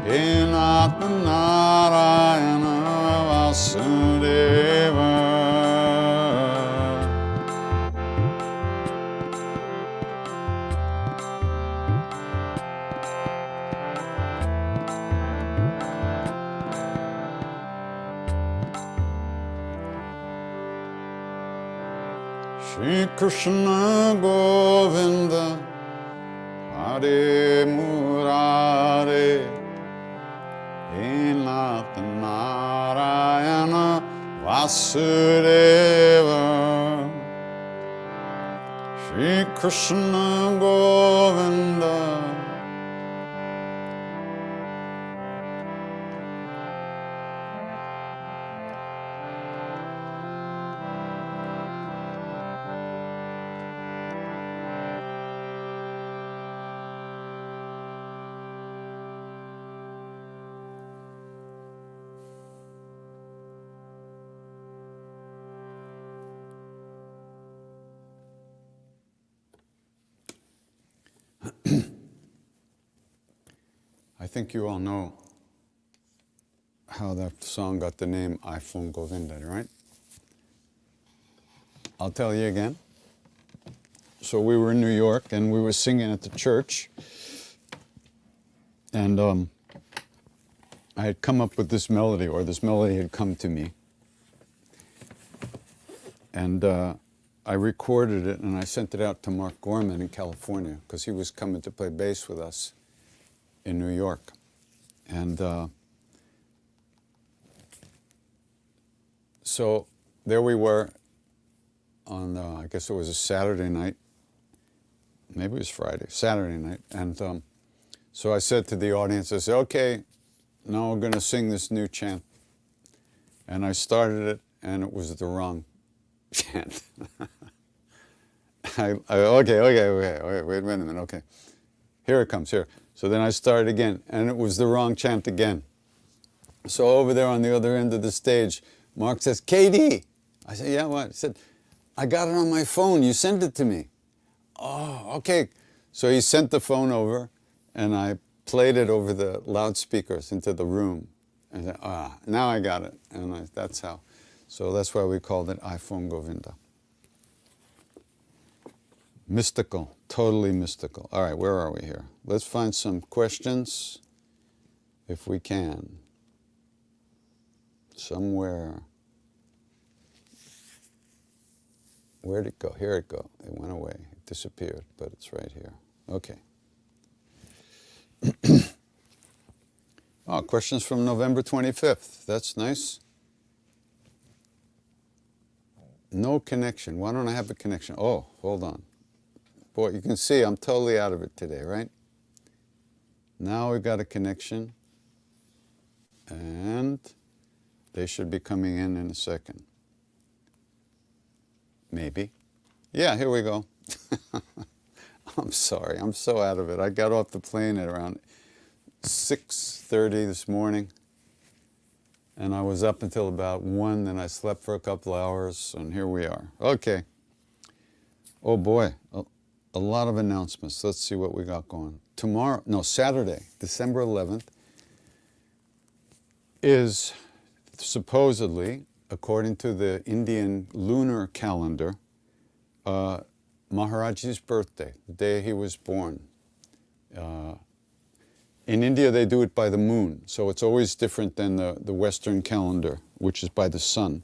He Nath Narayana Vasudeva Shri Krishna Govinda Hare Murare He Nath Narayana Vasudeva Shri Krishna Govinda I think you all know how that song got the name iPhone Govinda, right? I'll tell you again. So we were in New York and we were singing at the church, and I had come up with this melody, or this melody had come to me, and I recorded it and I sent it out to Mark Gorman in California because he was coming to play bass with us in New York. And so there we were on, I guess it was a Saturday night, maybe it was Friday, Saturday night. And so I said to the audience, I said, okay, now we're going to sing this new chant. And I started it, and it was the wrong chant. Okay, wait a minute, okay. Here it comes, here. So then I started again, and it was the wrong chant again. So over there on the other end of the stage, Mark says, KD. I said, yeah, what? He said, I got it on my phone. You sent it to me. Oh, okay. So he sent the phone over, and I played it over the loudspeakers into the room. And I said, now I got it. And that's how. So that's why we called it iPhone Govinda. Mystical, totally mystical. All right, where are we here? Let's find some questions, if we can. Somewhere. Where'd it go? Here it go. It went away. It disappeared, but it's right here. Okay. Oh, questions from November 25th. That's nice. No connection. Why don't I have a connection? Oh, hold on. Boy, you can see I'm totally out of it today, right? Now we've got a connection. And they should be coming in a second. Maybe. Yeah, here we go. I'm sorry, I'm so out of it. I got off the plane at around 6:30 this morning, and I was up until about 1, then I slept for a couple hours, and here we are. Okay. Oh boy, a lot of announcements. Let's see what we got going. Saturday, December 11th, is supposedly, according to the Indian lunar calendar, Maharaji's birthday, the day he was born. In India, they do it by the moon, so it's always different than the Western calendar, which is by the sun.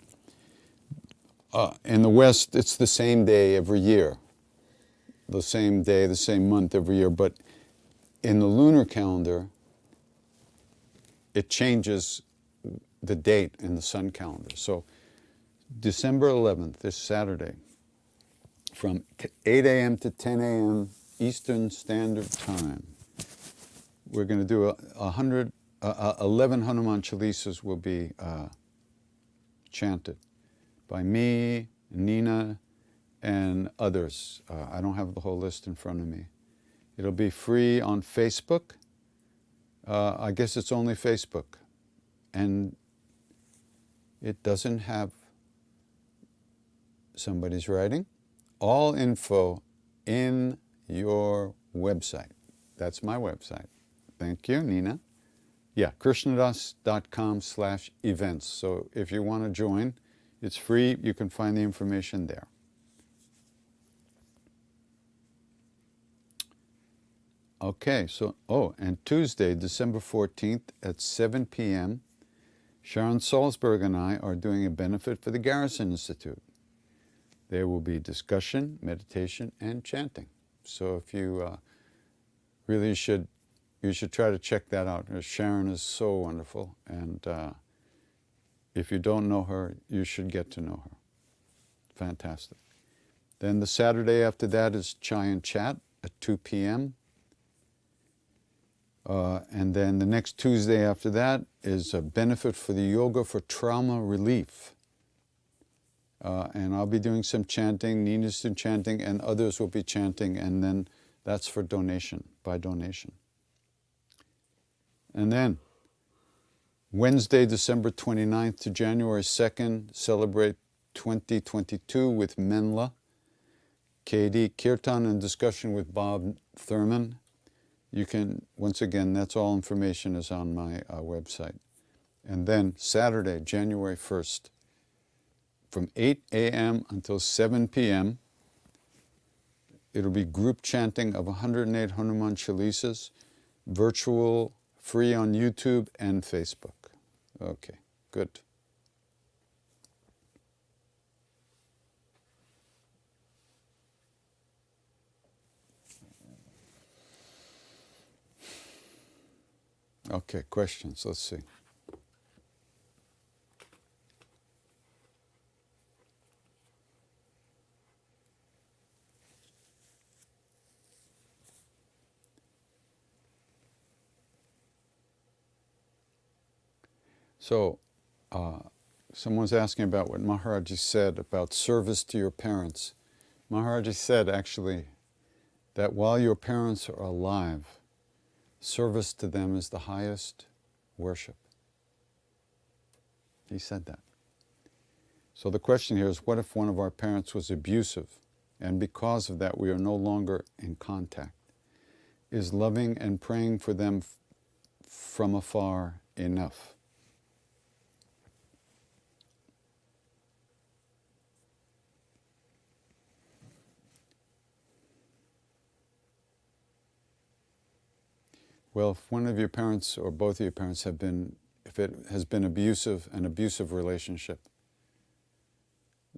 In the West, it's the same day every year, the same day, the same month every year, but in the lunar calendar, it changes the date in the sun calendar. So December 11th, this Saturday, from 8 a.m. to 10 a.m. Eastern Standard Time, we're going to do 11 Hanuman Chalisas will be chanted by me, Nina, and others. I don't have the whole list in front of me. It'll be free on Facebook. I guess it's only Facebook. And it doesn't have somebody's writing. All info in your website. That's my website. Thank you, Nina. Yeah, krishnadas.com/events. So if you want to join, it's free. You can find the information there. Okay, and Tuesday, December 14th at 7 p.m., Sharon Salzberg and I are doing a benefit for the Garrison Institute. There will be discussion, meditation, and chanting. So if you you should try to check that out. Sharon is so wonderful, and if you don't know her, you should get to know her. Fantastic. Then the Saturday after that is Chai and Chat at 2 p.m. And then the next Tuesday after that is a benefit for the Yoga for Trauma Relief. And I'll be doing some chanting, Nina's doing chanting, and others will be chanting, and then that's for donation, by donation. And then Wednesday, December 29th to January 2nd, celebrate 2022 with Menla, KD, Kirtan, and discussion with Bob Thurman. You can, once again, that's all information is on my website. And then Saturday, January 1st, from 8 a.m. until 7 p.m., it'll be group chanting of 108 Hanuman Chalisas, virtual, free on YouTube and Facebook. Okay, good. Okay, questions, let's see. So, someone's asking about what Maharaji said about service to your parents. Maharaji said, actually, that while your parents are alive, service to them is the highest worship. He said that. So the question here is, what if one of our parents was abusive, and because of that we are no longer in contact? Is loving and praying for them from afar enough? Well, if one of your parents or both of your parents have been, if it has been abusive, an abusive relationship,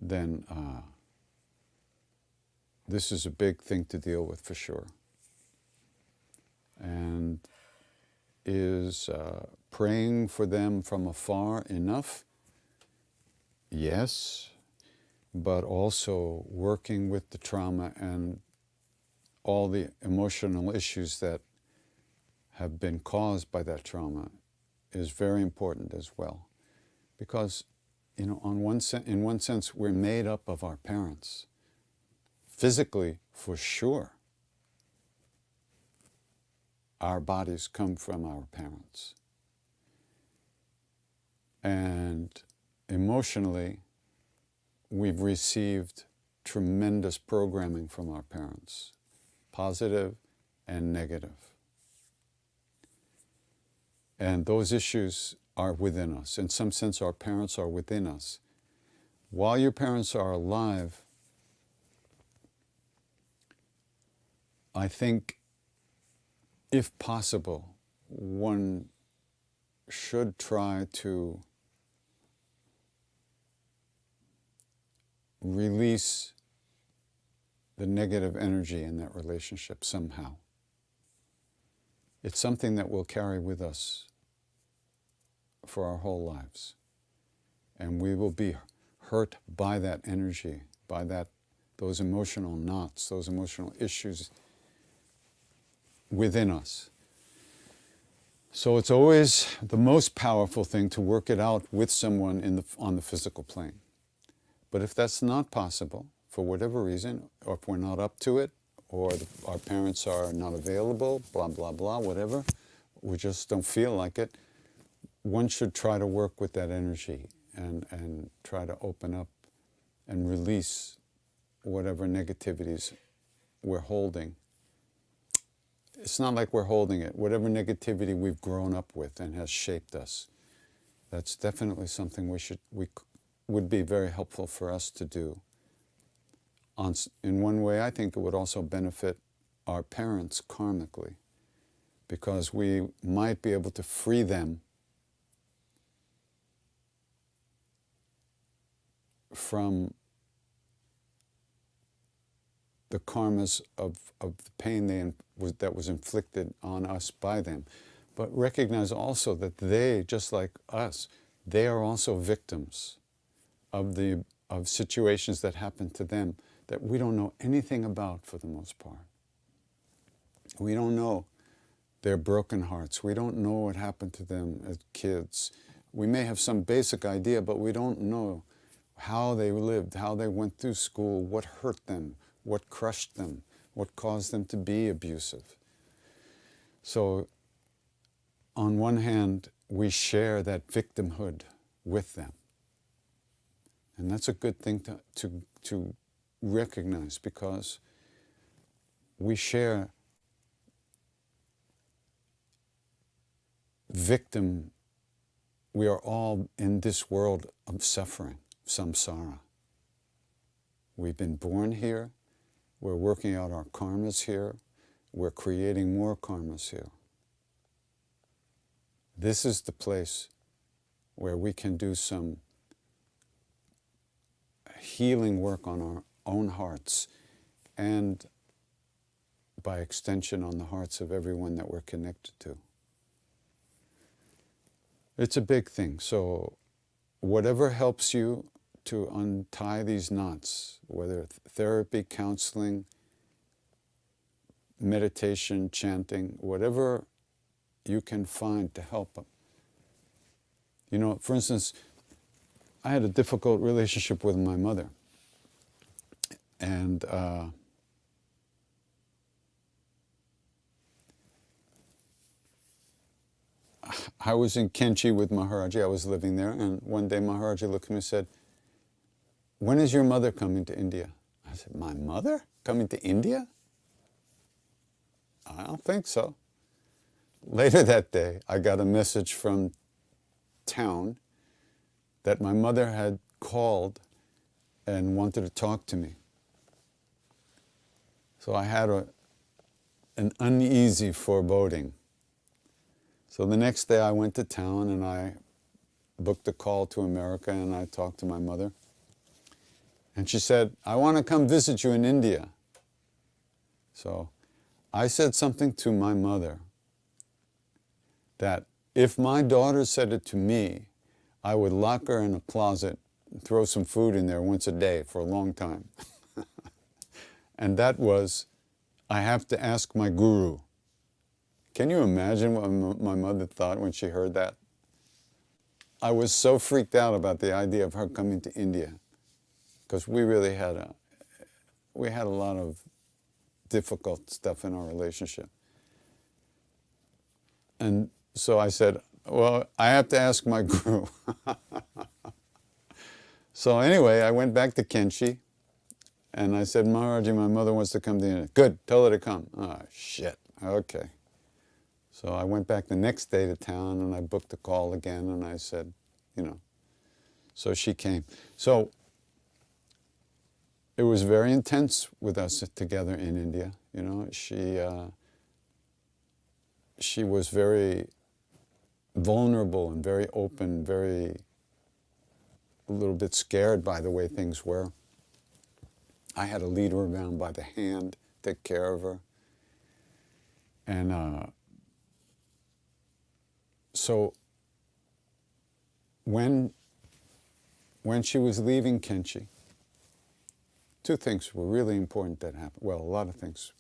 then this is a big thing to deal with for sure. And is praying for them from afar enough? Yes, but also working with the trauma and all the emotional issues that have been caused by that trauma is very important as well. Because, in one sense, we're made up of our parents. physically, for sure, our bodies come from our parents. And emotionally, we've received tremendous programming from our parents, positive and negative. And those issues are within us. In some sense, our parents are within us. While your parents are alive, I think, if possible, one should try to release the negative energy in that relationship somehow. It's something that we'll carry with us for our whole lives. And we will be hurt by that energy, by those emotional knots, those emotional issues within us. So it's always the most powerful thing to work it out with someone on the physical plane. But if that's not possible, for whatever reason, or if we're not up to it, or our parents are not available, blah, blah, blah, whatever, we just don't feel like it, one should try to work with that energy and try to open up and release whatever negativities we're holding. It's not like we're holding it. Whatever negativity we've grown up with and has shaped us, that's definitely something would be very helpful for us to do. In one way, I think it would also benefit our parents karmically, because we might be able to free them from the karmas of the pain that was inflicted on us by them. But recognize also that they, just like us, they are also victims of situations that happen to them that we don't know anything about for the most part. We don't know their broken hearts. We don't know what happened to them as kids. We may have some basic idea, but we don't know how they lived, how they went through school, what hurt them, what crushed them, what caused them to be abusive. So, on one hand, we share that victimhood with them. And that's a good thing to recognize, because we share we are all in this world of suffering, samsara. We've been born here, we're working out our karmas here, we're creating more karmas here. This is the place where we can do some healing work on our own hearts, and by extension on the hearts of everyone that we're connected to. It's a big thing. So whatever helps you to untie these knots, whether therapy, counseling, meditation, chanting, whatever you can find to help them. You know, for instance, I had a difficult relationship with my mother. And I was in Kenchi with Maharaji. I was living there, and one day Maharaji looked at me and said, "When is your mother coming to India?" I said, "My mother coming to India? I don't think so." Later that day, I got a message from town that my mother had called and wanted to talk to me. So I had an uneasy foreboding. So the next day I went to town and I booked a call to America, and I talked to my mother. And she said, "I want to come visit you in India." So I said something to my mother that if my daughter said it to me, I would lock her in a closet and throw some food in there once a day for a long time. And that was, I have to ask my guru. Can you imagine what my mother thought when she heard that? I was so freaked out about the idea of her coming to India, because we really had we had a lot of difficult stuff in our relationship. And so I said, well, I have to ask my guru. So anyway, I went back to Kenshi, and I said, Maharaji, my mother wants to come to India. Good, tell her to come. Oh, shit, okay. So I went back the next day to town, and I booked a call again, and I said, so she came. So it was very intense with us together in India. She was very vulnerable and very open, a little bit scared by the way things were. I had to lead her around by the hand, take care of her. And so when she was leaving Kenshi, two things were really important that happened. Well, a lot of things.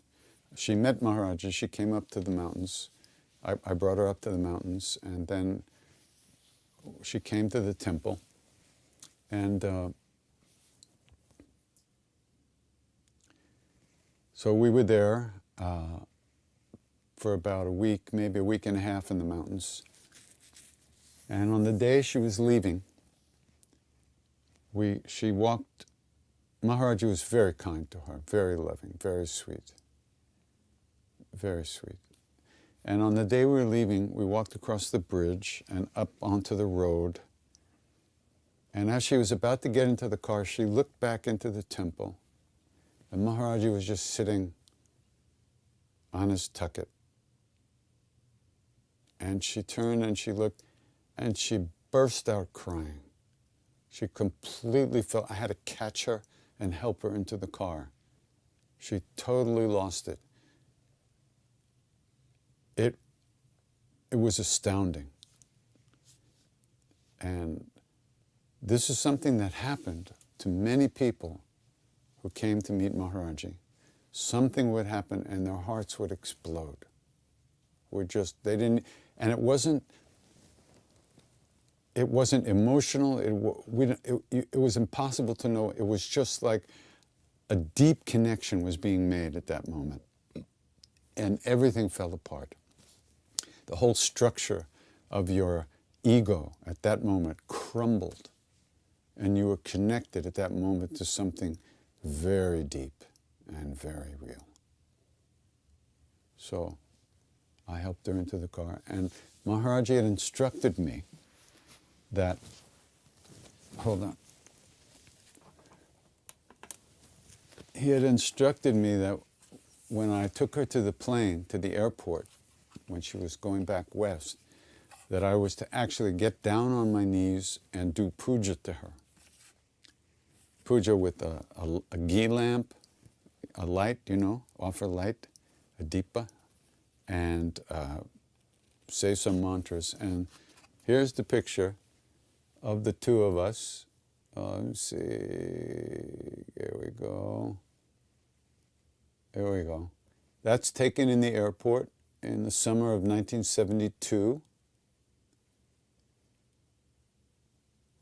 She met Maharaji. She came up to the mountains. I brought her up to the mountains, and then she came to the temple. And so we were there for about a week, maybe a week and a half in the mountains. And on the day she was leaving, she walked. Maharaji was very kind to her, very loving, very sweet. Very sweet. And on the day we were leaving, we walked across the bridge and up onto the road. And as she was about to get into the car, she looked back into the temple. And Maharaji was just sitting on his tucket. And she turned and she looked, and she burst out crying. She completely felt, I had to catch her and help her into the car. She totally lost it. It was astounding. And this is something that happened to many people who came to meet Maharaji. Something would happen and their hearts would explode. And it wasn't emotional. It was impossible to know. It was just like a deep connection was being made at that moment. And everything fell apart. The whole structure of your ego at that moment crumbled. And you were connected at that moment to something very deep and very real. So I helped her into the car. And Maharaji had instructed me that, hold on. He had instructed me that when I took her to the plane, to the airport, when she was going back west, that I was to actually get down on my knees and do puja to her. Puja with a ghee lamp, a light, offer light, a deepa, and say some mantras. And here's the picture of the two of us. Let me see. Here we go. There we go. That's taken in the airport in the summer of 1972.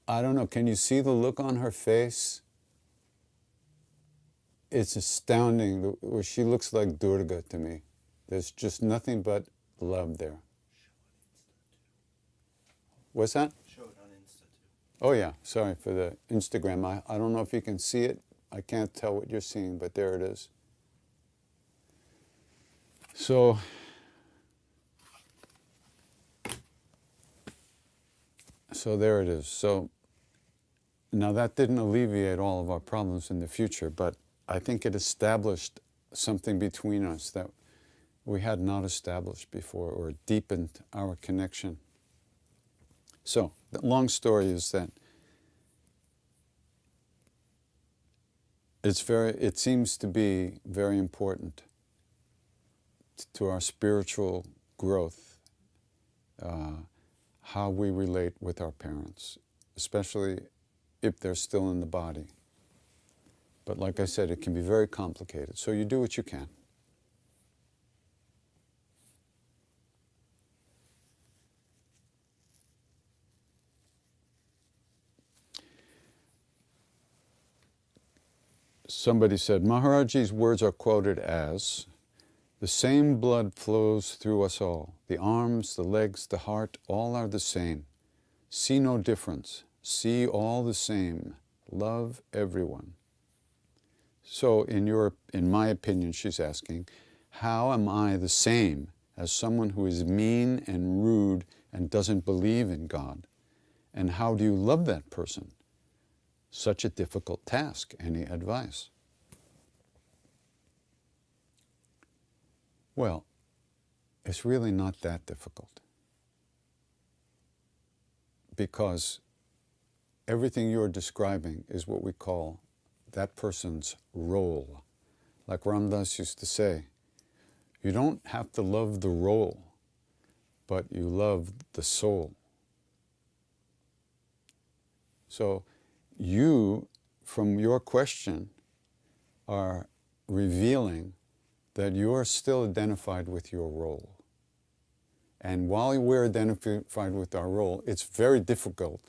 I don't know, can you see the look on her face? It's astounding. She looks like Durga to me. There's just nothing but love there. What's that? Show it on Insta too. Oh yeah, sorry for the Instagram. I don't know if you can see it. I can't tell what you're seeing, but there it is. So there it is. So now that didn't alleviate all of our problems in the future, but I think it established something between us that we had not established before, or deepened our connection. So the long story is that it seems to be very important to our spiritual growth, how we relate with our parents, especially if they're still in the body. But like I said, it can be very complicated. So you do what you can. somebody said, Maharaji's words are quoted as, "The same blood flows through us all. The arms, the legs, the heart, all are the same. See no difference. See all the same. Love everyone." So in my opinion, she's asking, how am I the same as someone who is mean and rude and doesn't believe in God? And how do you love that person? Such a difficult task. Any advice? Well, it's really not that difficult, because everything you're describing is what we call that person's role. Like Ram Dass used to say, you don't have to love the role, but you love the soul. So you, from your question, are revealing that you are still identified with your role. And while we're identified with our role, it's very difficult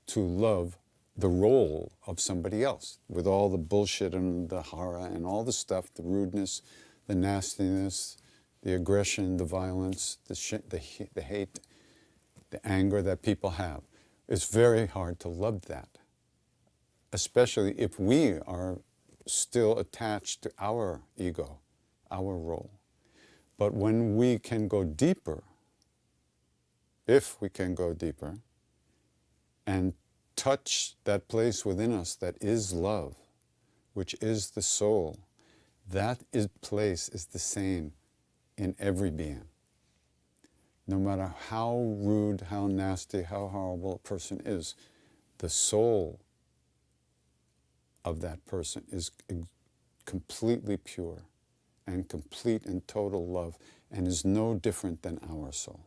to love the role of somebody else, with all the bullshit and the hara and all the stuff, the rudeness, the nastiness, the aggression, the violence, the hate, the anger that people have. It's very hard to love that, especially if we are still attached to our ego, our role. But when we can go deeper, if we can go deeper, and touch that place within us that is love, which is the soul, place is the same in every being. No matter how rude, how nasty, how horrible a person is, the soul of that person is completely pure and complete and total love, and is no different than our soul.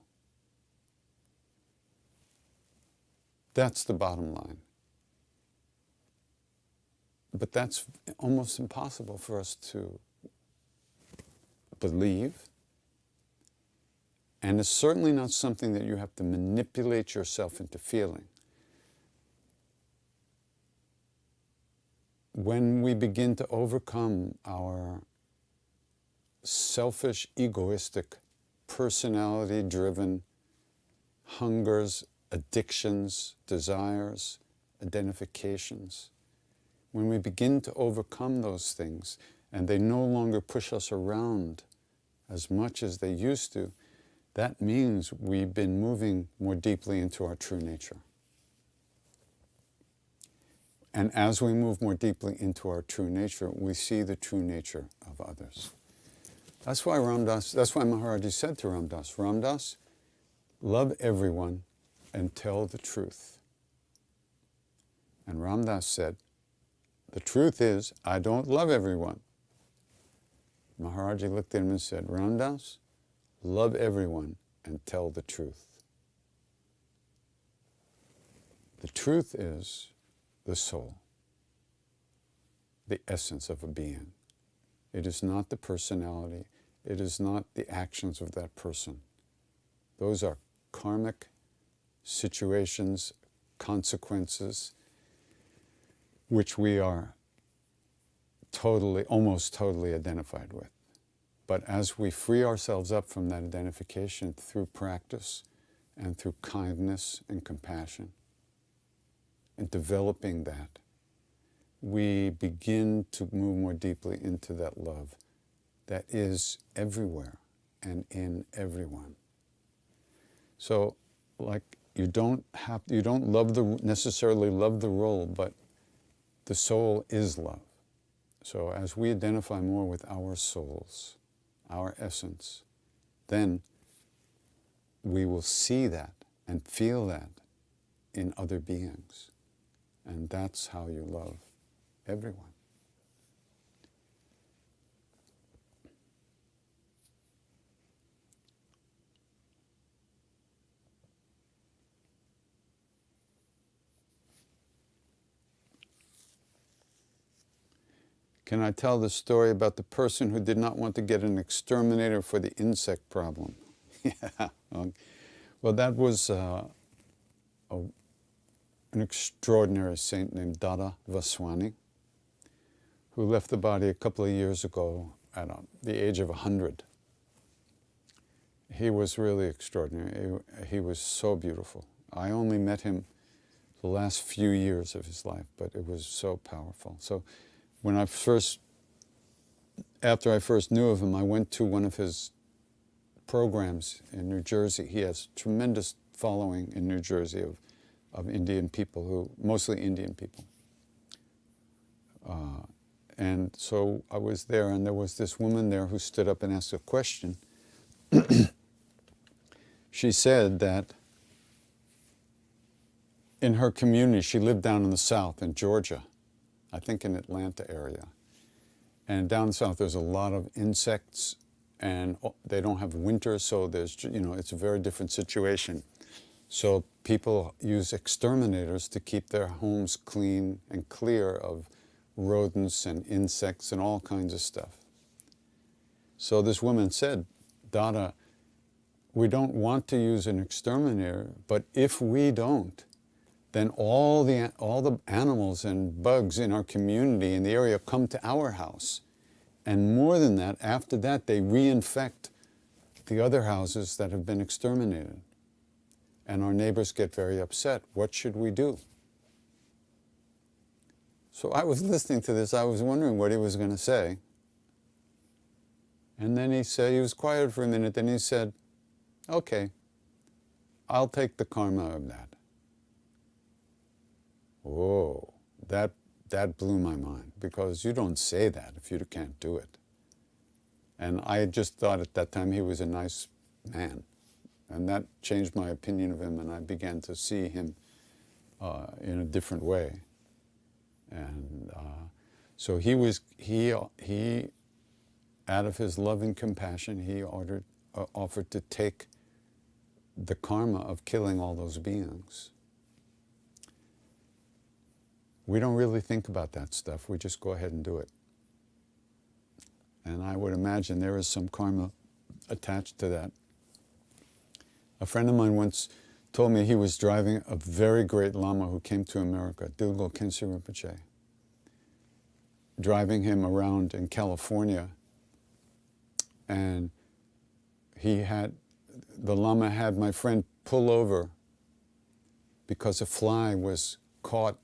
That's the bottom line. But that's almost impossible for us to believe. And it's certainly not something that you have to manipulate yourself into feeling. When we begin to overcome our selfish, egoistic, personality-driven hungers, addictions, desires, identifications, when we begin to overcome those things and they no longer push us around as much as they used to, that means we've been moving more deeply into our true nature. And as we move more deeply into our true nature, we see the true nature of others. That's why Maharaji said to Ram Dass, Ram Dass, love everyone and tell the truth. And Ram Dass said, the truth is, I don't love everyone. Maharaji looked at him and said, Ram Dass, love everyone and tell the truth. The truth is the soul, the essence of a being. It is not the personality. It is not the actions of that person. Those are karmic situations, consequences, which we are almost totally identified with. But as we free ourselves up from that identification through practice and through kindness and compassion, and developing that, we begin to move more deeply into that love that is everywhere and in everyone. So, like, you don't necessarily love the role, but the soul is love. So as we identify more with our souls, our essence, then we will see that and feel that in other beings. And that's how you love everyone. Can I tell the story about the person who did not want to get an exterminator for the insect problem? Yeah. Well, that was an extraordinary saint named Dada Vaswani, who left the body a couple of years ago at the age of 100. He was really extraordinary. He was so beautiful. I only met him the last few years of his life, but it was so powerful. So when after I first knew of him, I went to one of his programs in New Jersey. He has tremendous following in New Jersey of Indian people, mostly Indian people. And so I was there, and there was this woman there who stood up and asked a question. She said that in her community, she lived down in the south in Georgia, I think in Atlanta area. And down south, there's a lot of insects, and they don't have winter, so it's a very different situation. So people use exterminators to keep their homes clean and clear of rodents and insects and all kinds of stuff. So this woman said, Dada, we don't want to use an exterminator, but if we don't, then all the animals and bugs in our community, in the area, come to our house. And more than that, after that, they reinfect the other houses that have been exterminated. And our neighbors get very upset. What should we do? So I was listening to this. I was wondering what he was going to say. And then he was quiet for a minute. Then he said, okay, I'll take the karma of that. Whoa, that blew my mind, because you don't say that if you can't do it. And I just thought at that time he was a nice man. And that changed my opinion of him, and I began to see him in a different way. And so he, out of his love and compassion, he offered to take the karma of killing all those beings. We don't really think about that stuff. We just go ahead and do it. And I would imagine there is some karma attached to that. A friend of mine once told me he was driving a very great Lama who came to America, Dilgo Khyentse Rinpoche, driving him around in California. And the Lama had my friend pull over because a fly was caught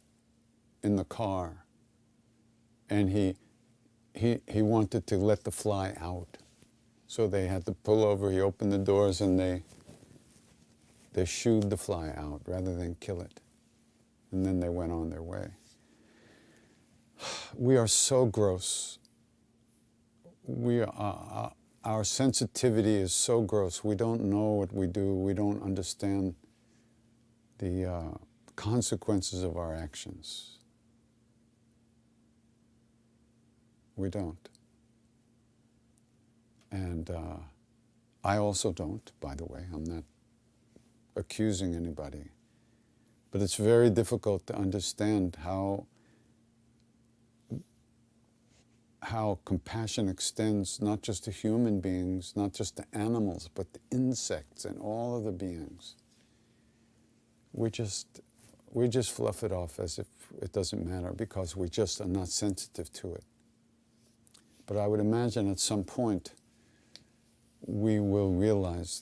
in the car, and he wanted to let the fly out. So they had to pull over. He opened the doors, and they shooed the fly out rather than kill it. And then they went on their way. We are so gross. Our sensitivity is so gross. We don't know what we do. We don't understand the consequences of our actions. We don't. And I also don't, by the way. I'm not accusing anybody. But it's very difficult to understand how compassion extends not just to human beings, not just to animals, but to insects and all of the beings. We just fluff it off as if it doesn't matter, because we just are not sensitive to it. But I would imagine at some point we will realize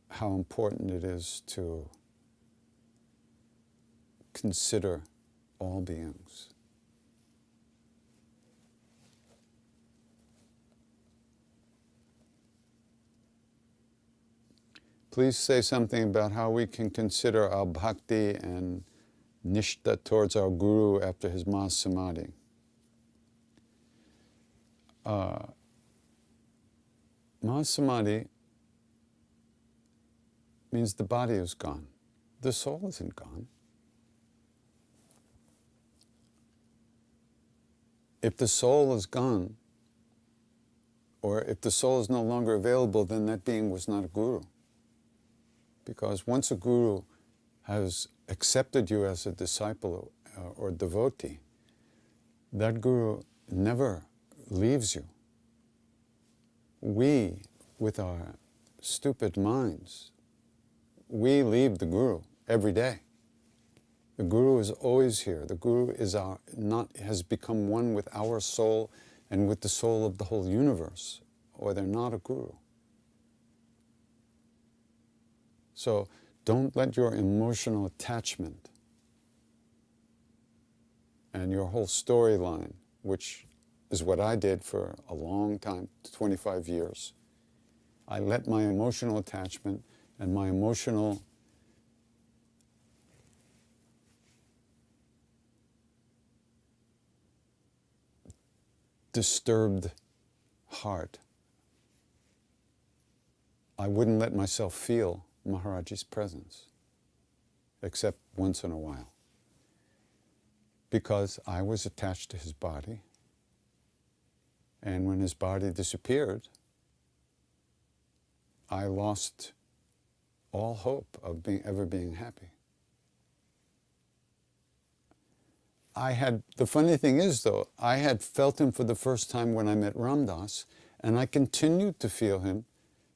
how important it is to consider all beings. Please say something about how we can consider our bhakti and nishta towards our guru after his Mahasamadhi. Mahasamadhi means the body is gone. The soul isn't gone. If the soul is gone, or if the soul is no longer available, then that being was not a guru. Because once a guru has accepted you as a disciple or devotee, that guru never leaves you. We, with our stupid minds, we leave the guru every day. The Guru is always here. The Guru is has become one with our soul and with the soul of the whole universe, or they're not a Guru. So don't let your emotional attachment and your whole storyline, which is what I did for a long time, 25 years. I let my emotional attachment and my emotional disturbed heart, I wouldn't let myself feel Maharaji's presence, except once in a while, because I was attached to his body, and when his body disappeared, I lost all hope of ever being happy. The funny thing is though, I had felt him for the first time when I met Ram Dass, and I continued to feel him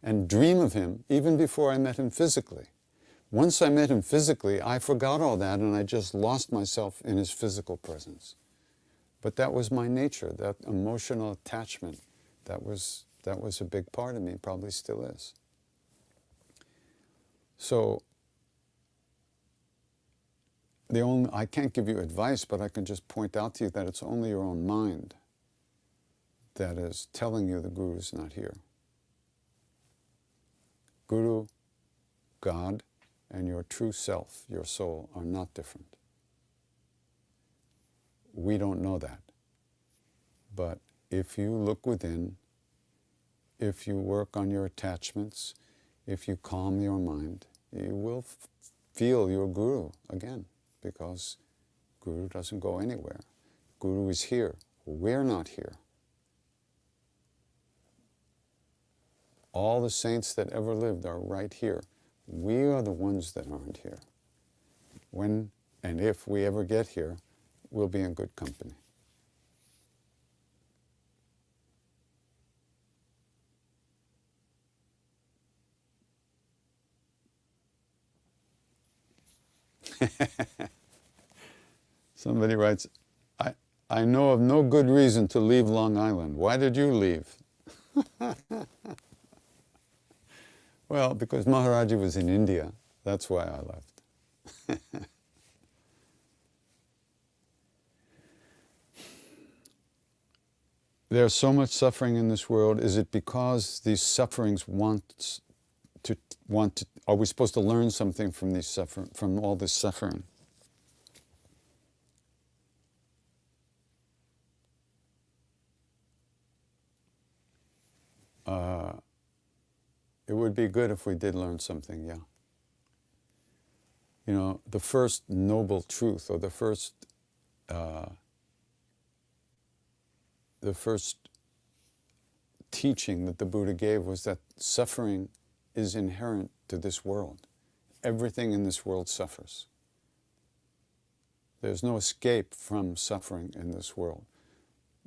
and dream of him even before I met him physically. Once I met him physically, I forgot all that and I just lost myself in his physical presence. But that was my nature, that emotional attachment. That was a big part of me, probably still is. So, I can't give you advice, but I can just point out to you that it's only your own mind that is telling you the Guru's not here. Guru, God, and your true self, your soul, are not different. We don't know that. But if you look within, if you work on your attachments, if you calm your mind, you will feel your Guru again, because Guru doesn't go anywhere. Guru is here. We're not here. All the saints that ever lived are right here. We are the ones that aren't here. When and if we ever get here, we'll be in good company. Somebody writes, I know of no good reason to leave Long Island. Why did you leave? Well, because Maharaji was in India. That's why I left. There's so much suffering in this world. Is it because these sufferings are we supposed to learn something from from all this suffering? It would be good if we did learn something, yeah. You know, the first noble truth, or the first teaching that the Buddha gave was that suffering is inherent to this world. Everything in this world suffers. There's no escape from suffering in this world.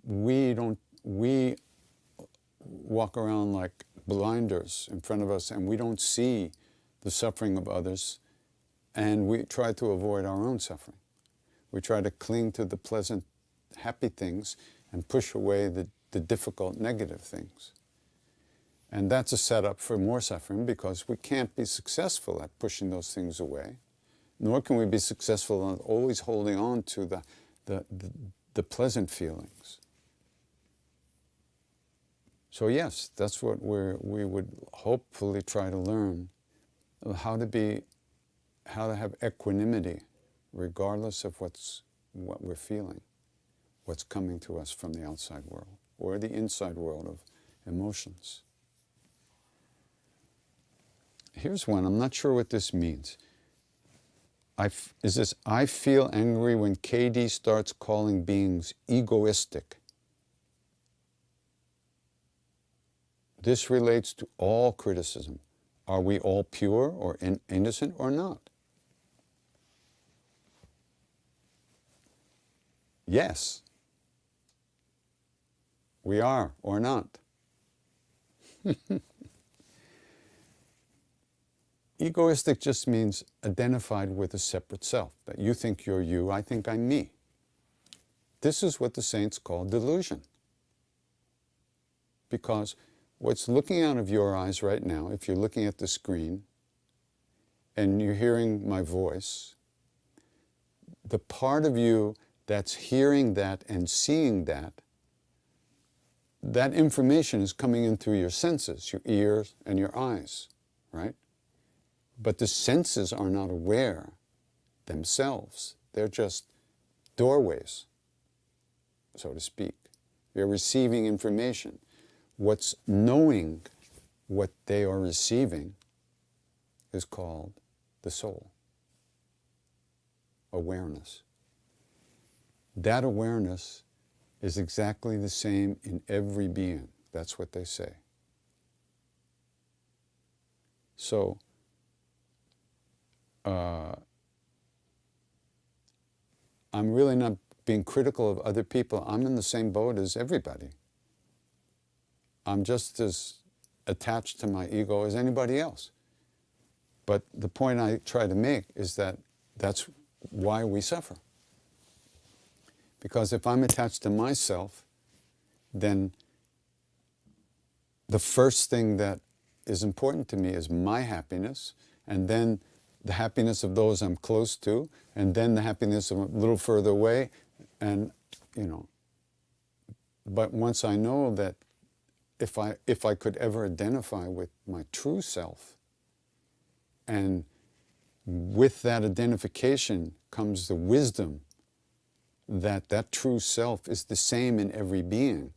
We walk around like blinders in front of us, and we don't see the suffering of others, and we try to avoid our own suffering. We try to cling to the pleasant, happy things and push away the difficult, negative things. And that's a setup for more suffering, because we can't be successful at pushing those things away, nor can we be successful at always holding on to the pleasant feelings. So yes, that's what we would hopefully try to learn, how to have equanimity, regardless of what we're feeling, what's coming to us from the outside world, or the inside world of emotions. Here's one, I'm not sure what this means. I feel angry when KD starts calling beings egoistic. This relates to all criticism. Are we all pure or innocent or not? Yes. We are or not. Egoistic just means identified with a separate self, that you think you're you, I think I'm me. This is what the saints call delusion. Because what's looking out of your eyes right now, if you're looking at the screen and you're hearing my voice, the part of you that's hearing that and seeing that, that information is coming in through your senses, your ears and your eyes, right? But the senses are not aware themselves. They're just doorways, so to speak. They're receiving information. What's knowing what they are receiving is called the soul. Awareness. That awareness is exactly the same in every being. That's what they say. So, I'm really not being critical of other people. I'm in the same boat as everybody. I'm just as attached to my ego as anybody else. But the point I try to make is that that's why we suffer. Because if I'm attached to myself, then the first thing that is important to me is my happiness, and then the happiness of those I'm close to, and then the happiness of a little further away, and, you know. But once I know that if I could ever identify with my true self, and with that identification comes the wisdom that that true self is the same in every being,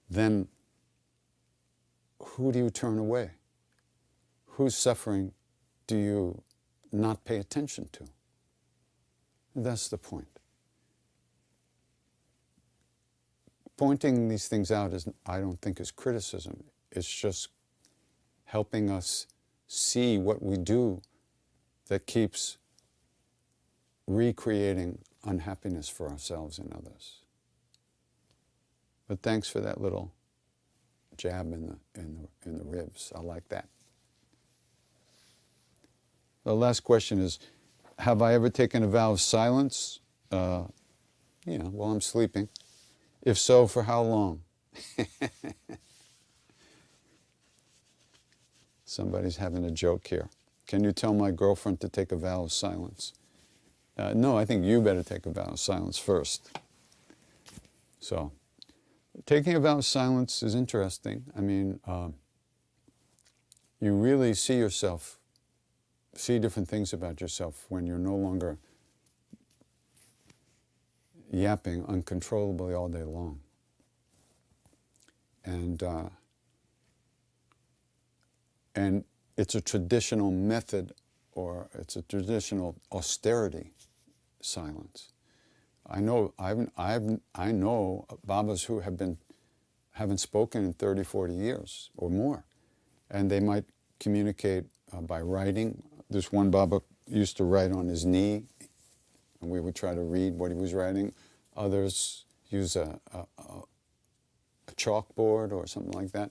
then who do you turn away? Whose suffering do you not pay attention to? That's the point. Pointing these things out is, I don't think, is criticism. It's just helping us see what we do that keeps recreating unhappiness for ourselves and others. But thanks for that little jab in the ribs. I like that. The last question is, have I ever taken a vow of silence? While I'm sleeping. If so, for how long? Somebody's having a joke here. Can you tell my girlfriend to take a vow of silence? No, I think you better take a vow of silence first. So, taking a vow of silence is interesting. I mean, you really see different things about yourself when you're no longer yapping uncontrollably all day long. And it's a traditional method, or it's a traditional austerity silence. I know Babas who haven't spoken in 30, 40 years or more, and they might communicate by writing. This one Baba used to write on his knee, and we would try to read what he was writing. Others use a chalkboard or something like that.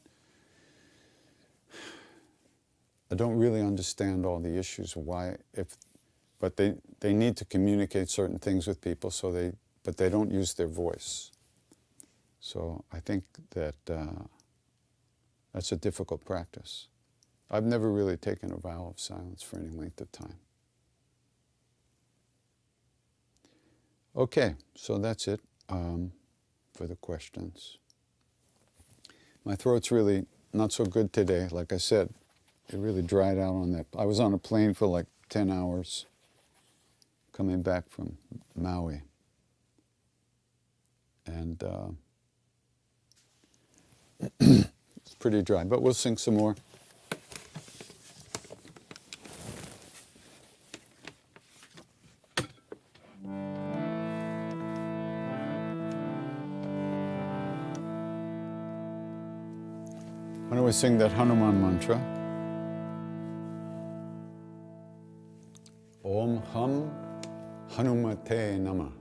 I don't really understand all the issues why, but they need to communicate certain things with people, but they don't use their voice. So I think that that's a difficult practice. I've never really taken a vow of silence for any length of time. Okay, so that's it for the questions. My throat's really not so good today. Like I said, it really dried out on that. I was on a plane for like 10 hours coming back from Maui. And it's pretty dry, but we'll sing some more. Why don't we sing that Hanuman mantra? Om Ham Hanumate Namah.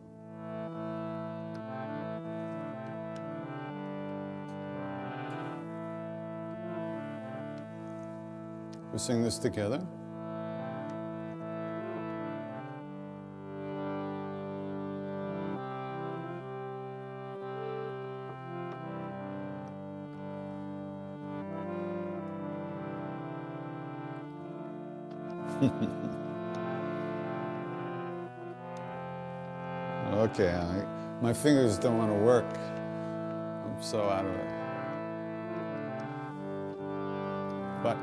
We sing this together. Okay, my fingers don't want to work. I'm so out of it. But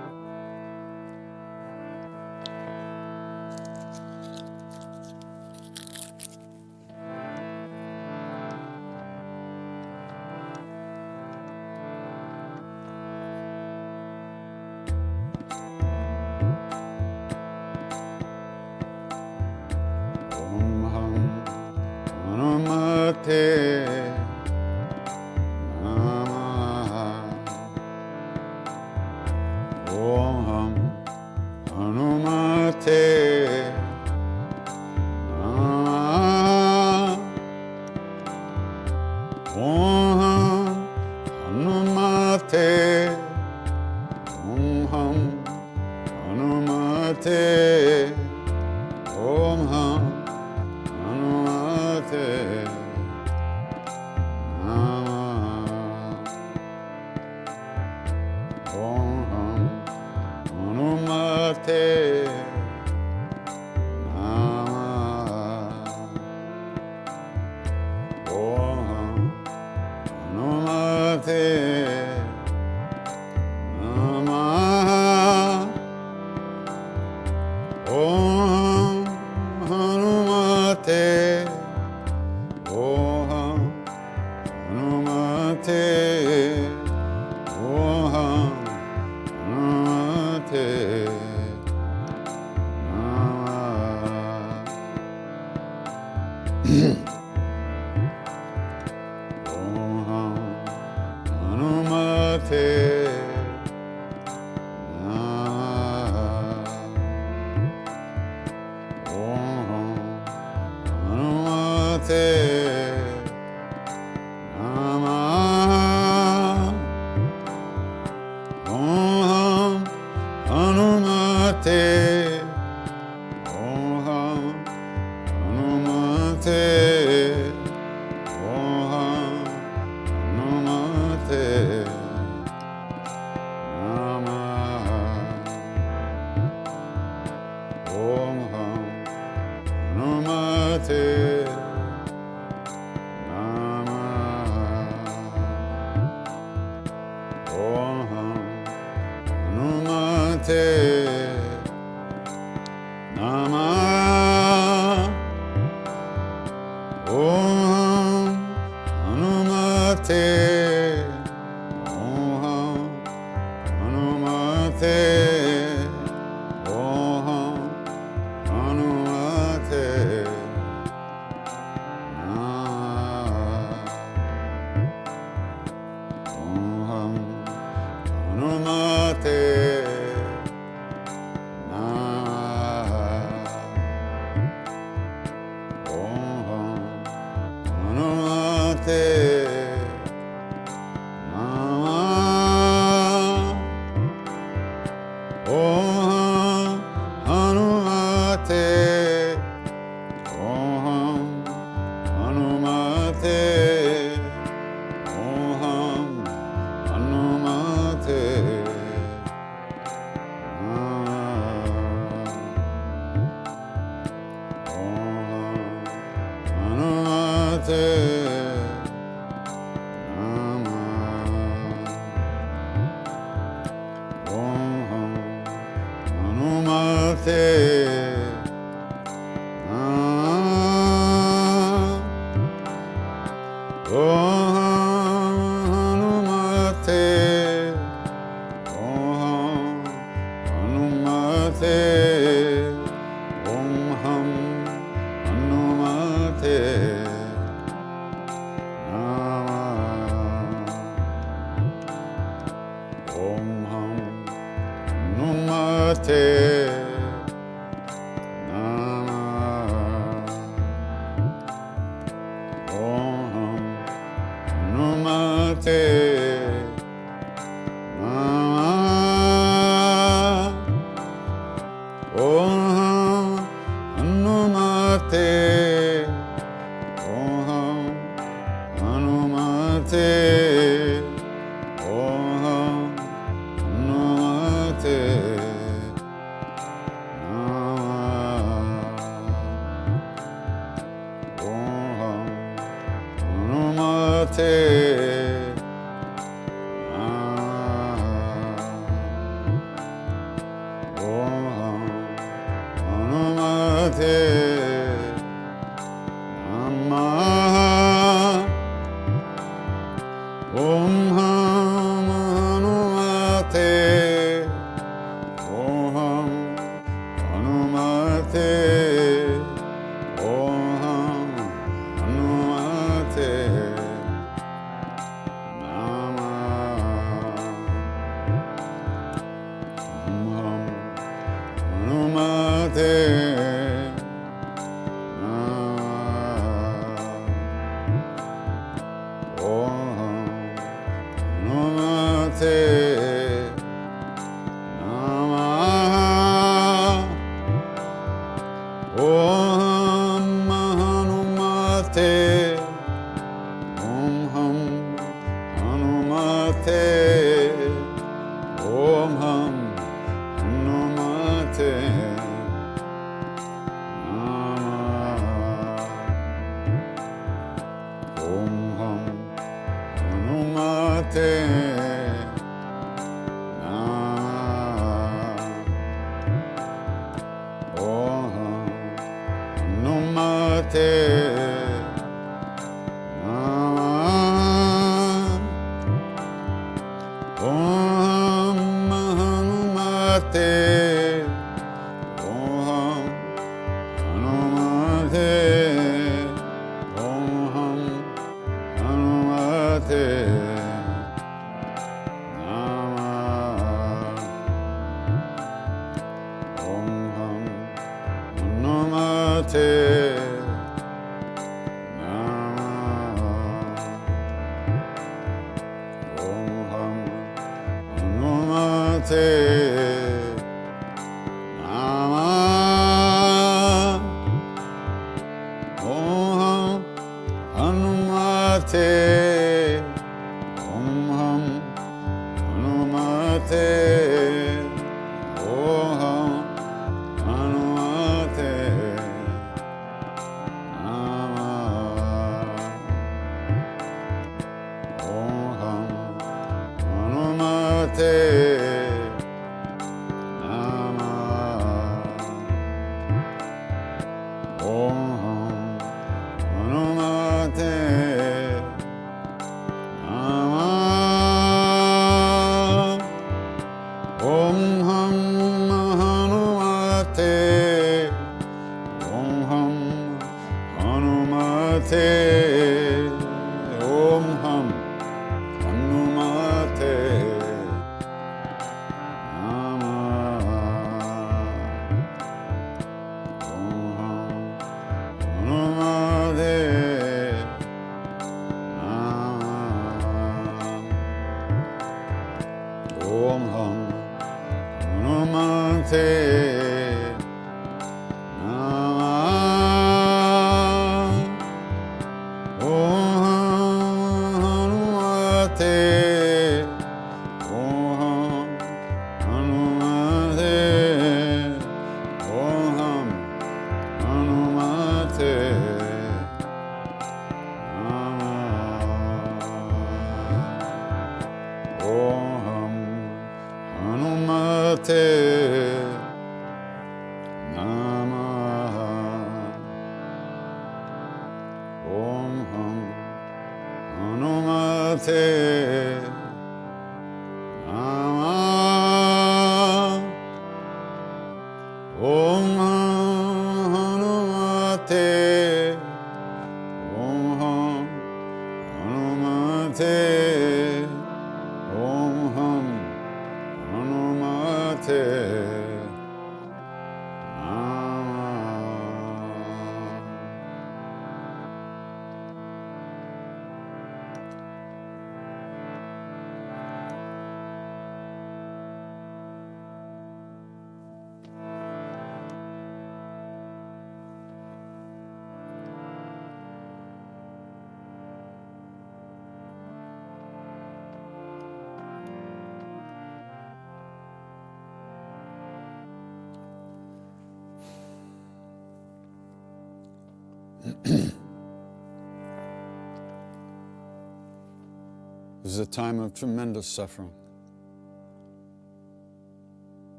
This is a time of tremendous suffering.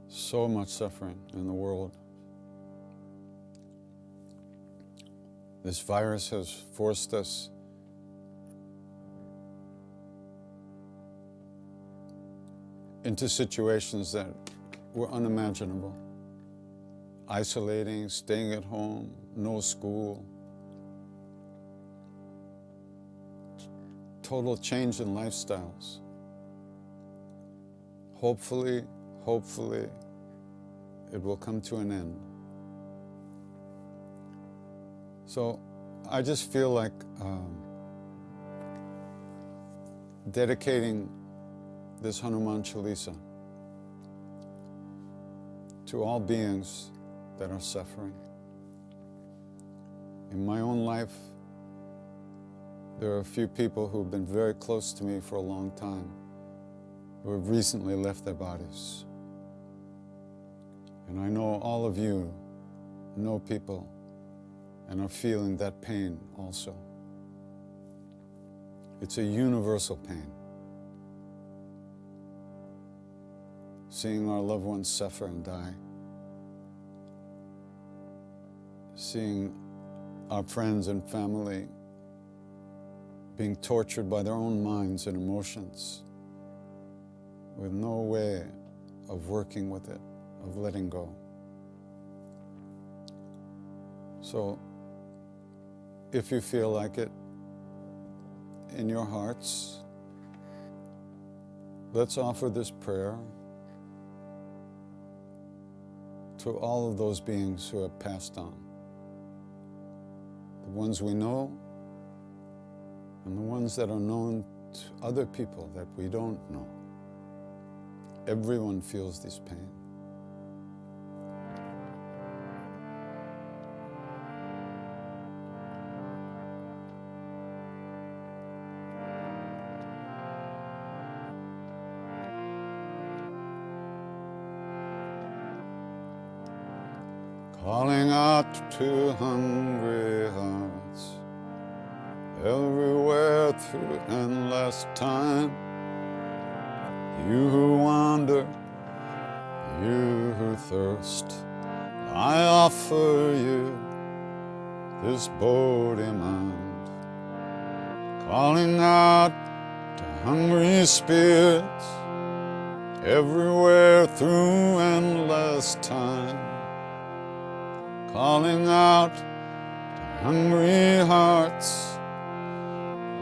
So much suffering in the world. This virus has forced us into situations that were unimaginable. isolating, staying at home, no school. Total change in lifestyles. Hopefully, it will come to an end. So I just feel like dedicating this Hanuman Chalisa to all beings that are suffering. In my own life, there are a few people who have been very close to me for a long time, who have recently left their bodies. And I know all of you know people and are feeling that pain also. It's a universal pain. Seeing our loved ones suffer and die. Seeing our friends and family being tortured by their own minds and emotions with no way of working with it, of letting go. So, if you feel like it in your hearts, let's offer this prayer to all of those beings who have passed on. The ones we know, and the ones that are known to other people that we don't know. Everyone feels this pain. Calling out to hungry hearts everywhere through endless time. You who wander, you who thirst, I offer you this body mind. Calling out to hungry spirits everywhere through endless time. Calling out to hungry hearts,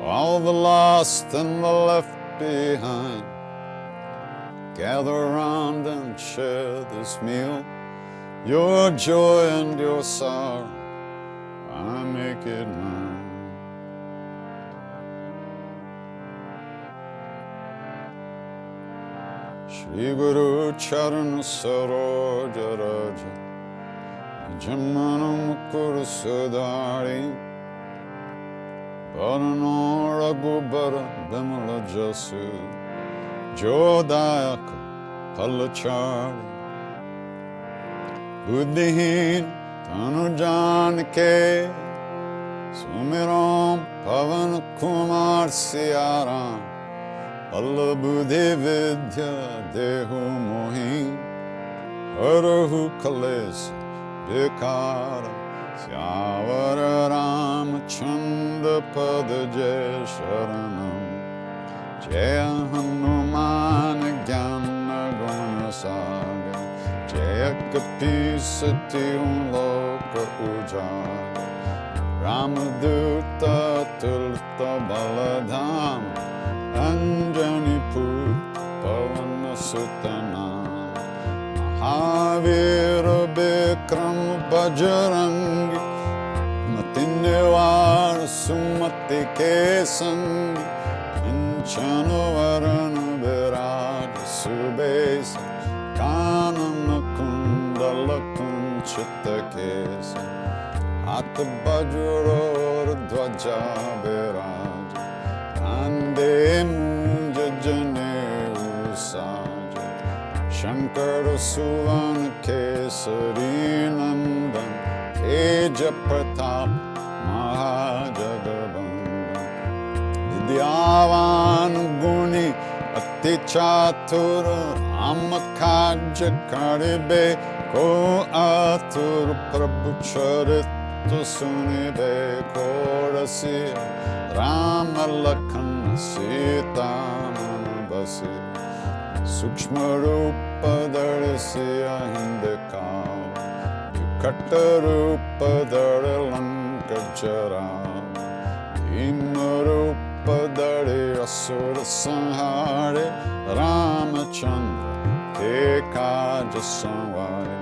all the lost and the left behind. Gather around and share this meal, your joy and your sorrow, I make it mine. Shri Guru Charana Saroja Raja Jamana Mukuru Sudari Varano Raghubara Bimala Jasu Jodayaka Palachari Buddhihin Tanu Janake Sumiram Pavan Kumar Siaram Alla Buddhi Vidya Dehu Mohin Harahu Kalesa Vikara Syavara Ramachandra Pada Jai Sharanam Jaya Hanuman Gyana Guna Saga Jaya Kapisati Loka Ujaya Ramaduta Tulta Baladham Anjani Put Pavana Sutana Mahavira Bikram Bajrangi Matinewar Sumati Kesangi Chanavaran Viraj Subesa Kanana Kundala Kunchita Kesa At Bajuror Dvaja Viraj Ande Munja Jane Usaja Shankara Suvan Kesari Nandan Teja Pratap Mahajagabam Vidyavan Guni Ati Chatur Amakaj Karibe Ko Atur Prabhu Charit Sunibe Korasi Rama Lakhan Sita Manabasi Sukshma Rupa Darisya Hindekao Katarupadare Lankajara Bhimarupadare Asura Sanhare Ramachandra Kekaja Samvare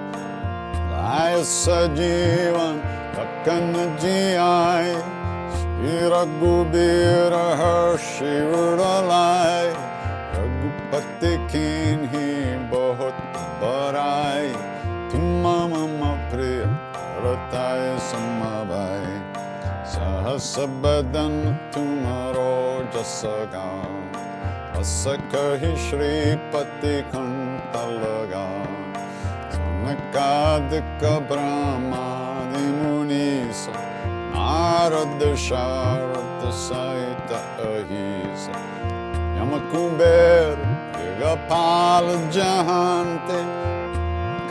Laya Sajivan Kakanajiyai Shri Raghubira Harshi Udalai Raghupati Kinhi Bahut Barai Tumama Priya Ratai Samavai Sahasabadan Tumaro Jasaga Asakahi Shri Pati Kantalaga Sanakadika Brahma Munisa Narada Sharada Saita Ahisa Yamakuber Yagapala Jahante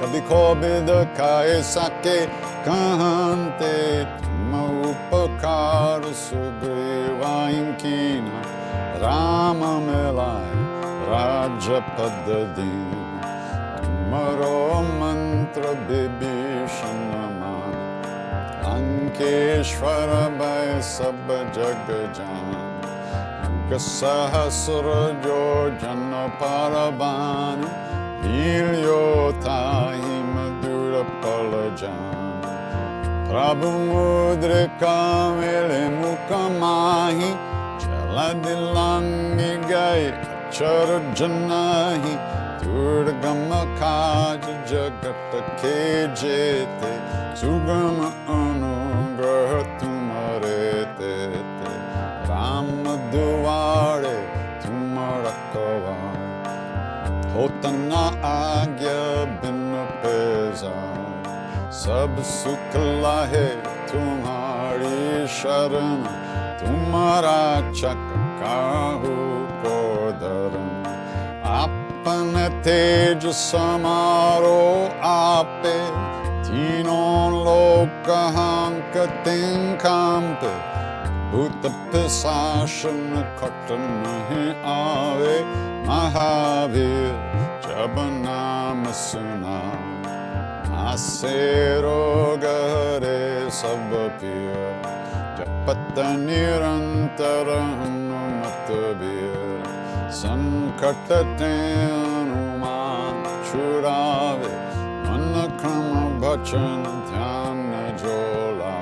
Kabhi Kobida Kai Sake Kahante Maupakar Sugriva Inkina Rama Melai Rajapadadina Maro Mantra Bibhishanama Ankeshwara Bhai Sabha Jagajan Gasahasura Jo Jana Parabhanu Ilyota Himadura Palajan Prabhu Mudrika Vele Mukamahi Chaladilangi Gai Charajanahi Durgama Kaja Jagata Kejete Sugama Anugraha Tumarete Rama Duvare Tumarakavare Hotana Agya Bina Peza Sab Sukla Hai Tumhari Sharan Tumara Chakra Kahu Kodaran Apana Tej Samaro Ape Tinon Loka Hanka Tinkampe Bhuta Pisashana Katanahi Ave Mahavir Jabanama Suna Asero Gare Sabapir Japata Nirantara Hanumatabir Sankatate Hanuman Churave Manakrama Bachan Dhyana Jola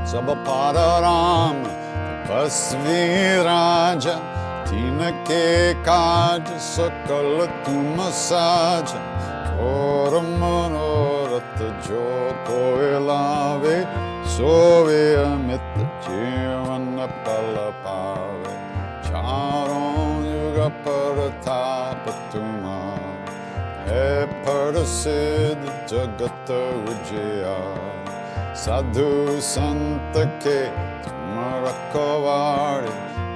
Sabapara Ram Tapasvi Raja Tinake Kaj Sakal Tumasaja Oramanorat Jo Koilave Sove Amit Jivana Palapave Charon Yuga Paratapatuma He Parasid Jagata Ujaya Sadhu Santake Tumarakavari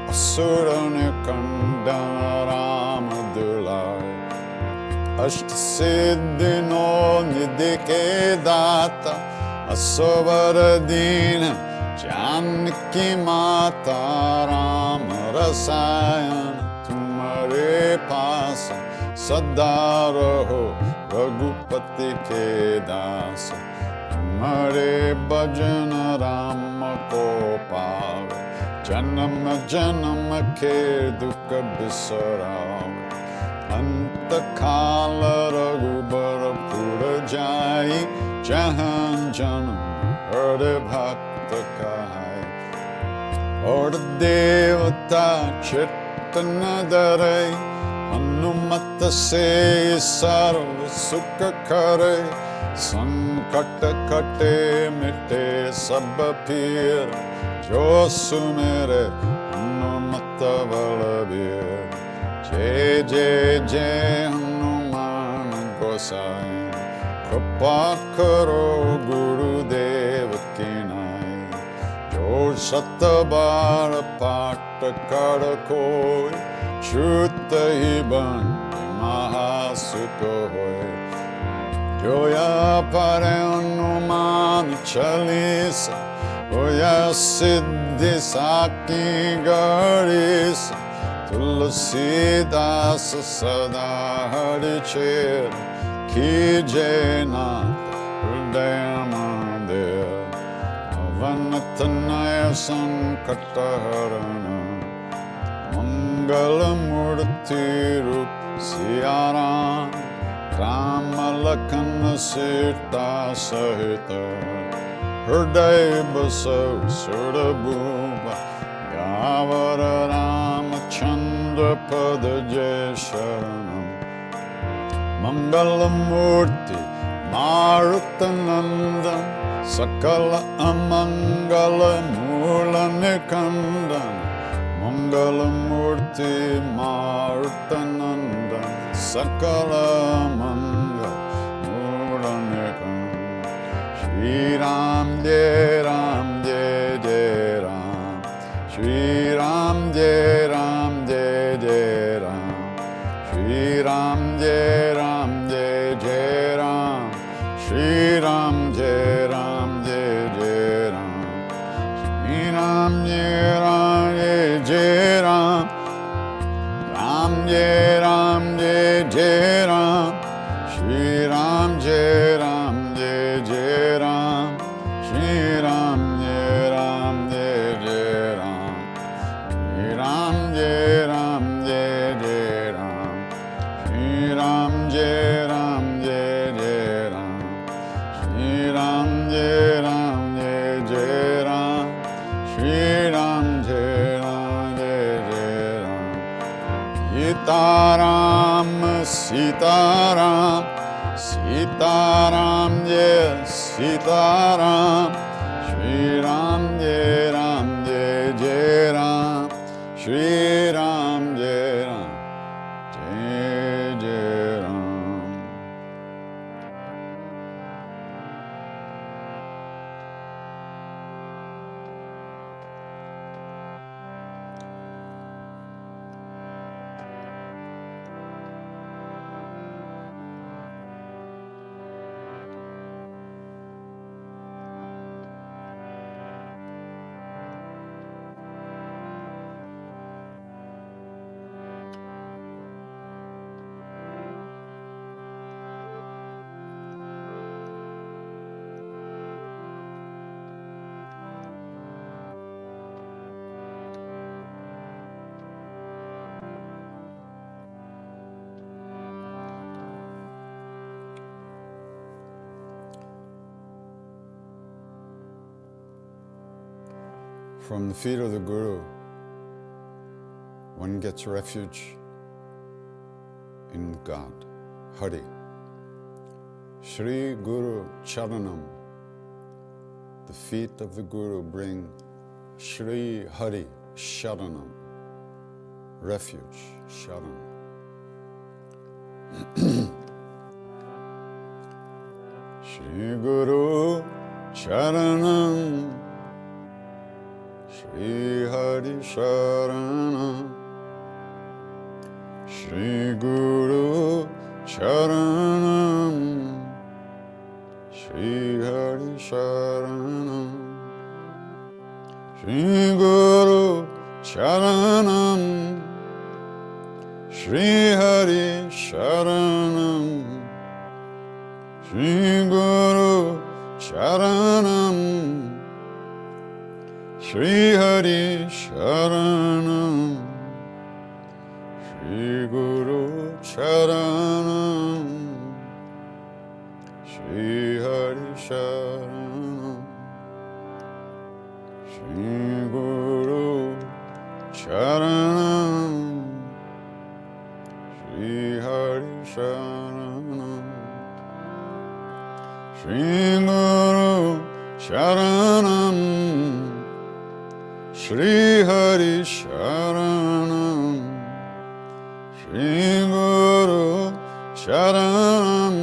Asurani Kandana Ramadulai Ashtasiddhino Nidike Data Asavaradina Janaki Mata Rama Rasayana Tumare Pasa Sadaraho Raghupati Ke Dasa Tumare Bhajana Rama Ko Pave Janama Janama Ke Dukha Bisarave Anta Kala Raghubara Pura Jai Jahan Janam Herde Bhakta Kahai Orda Devata Chittana Dare Hanumata Se Sarva Sukha Kare Sankata Kate Mite Sabba Pir Jo Sumere Hanumata Valabir Jai Jai Jai Hanuman Gosai Kripa Karo Gurudev Kinai Jo Satabara Pata Kada Koi Chuta Hiban Mahasukha Hoy Joya Pare Hanuman Chalisa Oya Siddhi Saki Garisa Tulsi Das Sada Hari Chera Kijena Dayamandir Avanatanaya Sankataharana Mangalamurti Rup Siyaram Ramalakana Sita Sahita Hriday Basav Surdabhuva Yavara Ramachandra Padajay Sharanam Mangalamurti Marutanandan Sakala Amangala Mula Nikandan Mangalamurti Marutanandan Sakala Amangala Mula Nikandan Shri Ram Jai Ram Jai Jai Ram Shri Ram Jai Ram Jai Jai Ram Shri Ram Jai Ram Jai Jai Ram Shri Ram Jai Ram Jai Jai Ram Shri Ram Jai Ram Jai Jai Ram Ram Jai Ram Jai Jai Ram Shri Ram Jai Ram Jai Jai Ram Shri Ram Jai Ram Jai Jai Ram Shri Ram Jai Ram Jai Jai Ram Shri Ram Jai Ram Jai Jai Ram Shri Ram Jai Ram Jai Jai Ram Shri Ram Jai Ram Jai Jai Ram Sitaram Sitaram Sitaram Jai Sitaram Shri Ram Jai Ram Jai Jai Ram Shri Ram Jai Ram Jai Jai Ram From the feet of the Guru, one gets refuge in God, Hari. Shri Guru Charanam, the feet of the Guru bring Shri Hari Sharanam, refuge, Sharanam. Shri Guru Charanam Shri Hari Sharanam Shri Guru Charanam Shri Hari Sharanam Shri Guru Charanam Shri Hari Sharanam Shri Guru Charanam Shri Hari Sharanam Shri Guru Charanam Shri Hari Sharanam Shri Guru Charanam Shri Hari Sharanam Shri Guru Charanam Shri Hari Sharanam Shri Guru Charanam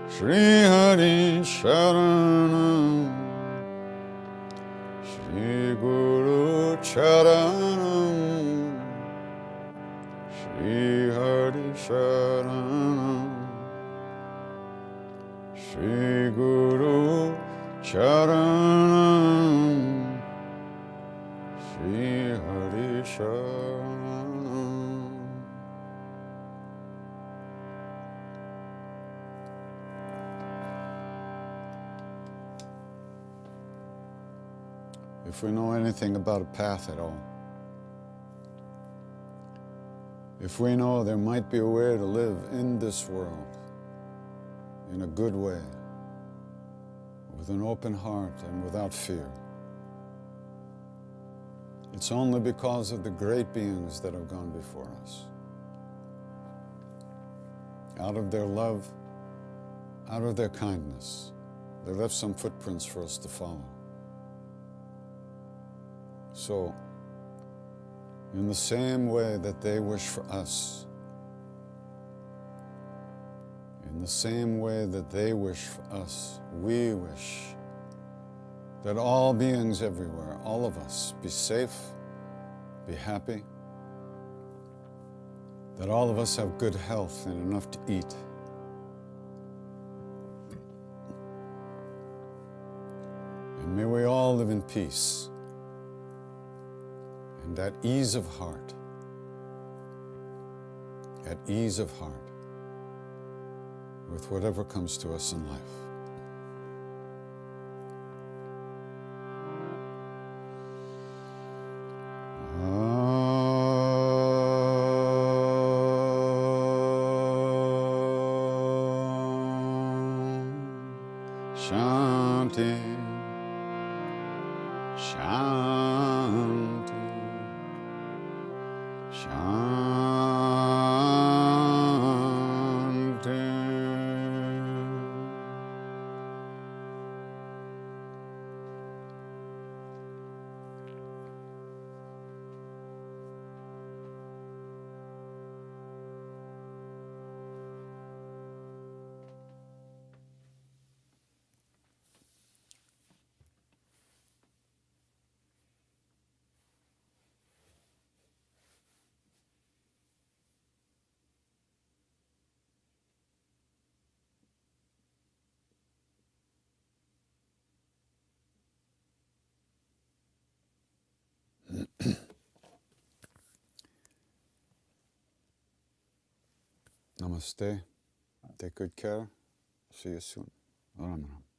Shri Hari Sharanam Shri Guru Charanam Shri Hari Sharanam Shri Guru Charanam Shri Hari Sharanam. if we know anything about a path at all, if we know there might be a way to live in this world in a good way, with an open heart and without fear, it's only because of the great beings that have gone before us. Out of their love, out of their kindness, they left some footprints for us to follow. So, in the same way that they wish for us, in the same way that they wish for us, we wish that all beings everywhere, all of us, be safe, be happy, that all of us have good health and enough to eat. And may we all live in peace and at ease of heart, with whatever comes to us in life. Shanti, Shanti, Shanti. Namaste. Take good care. See you soon. Ram Ram.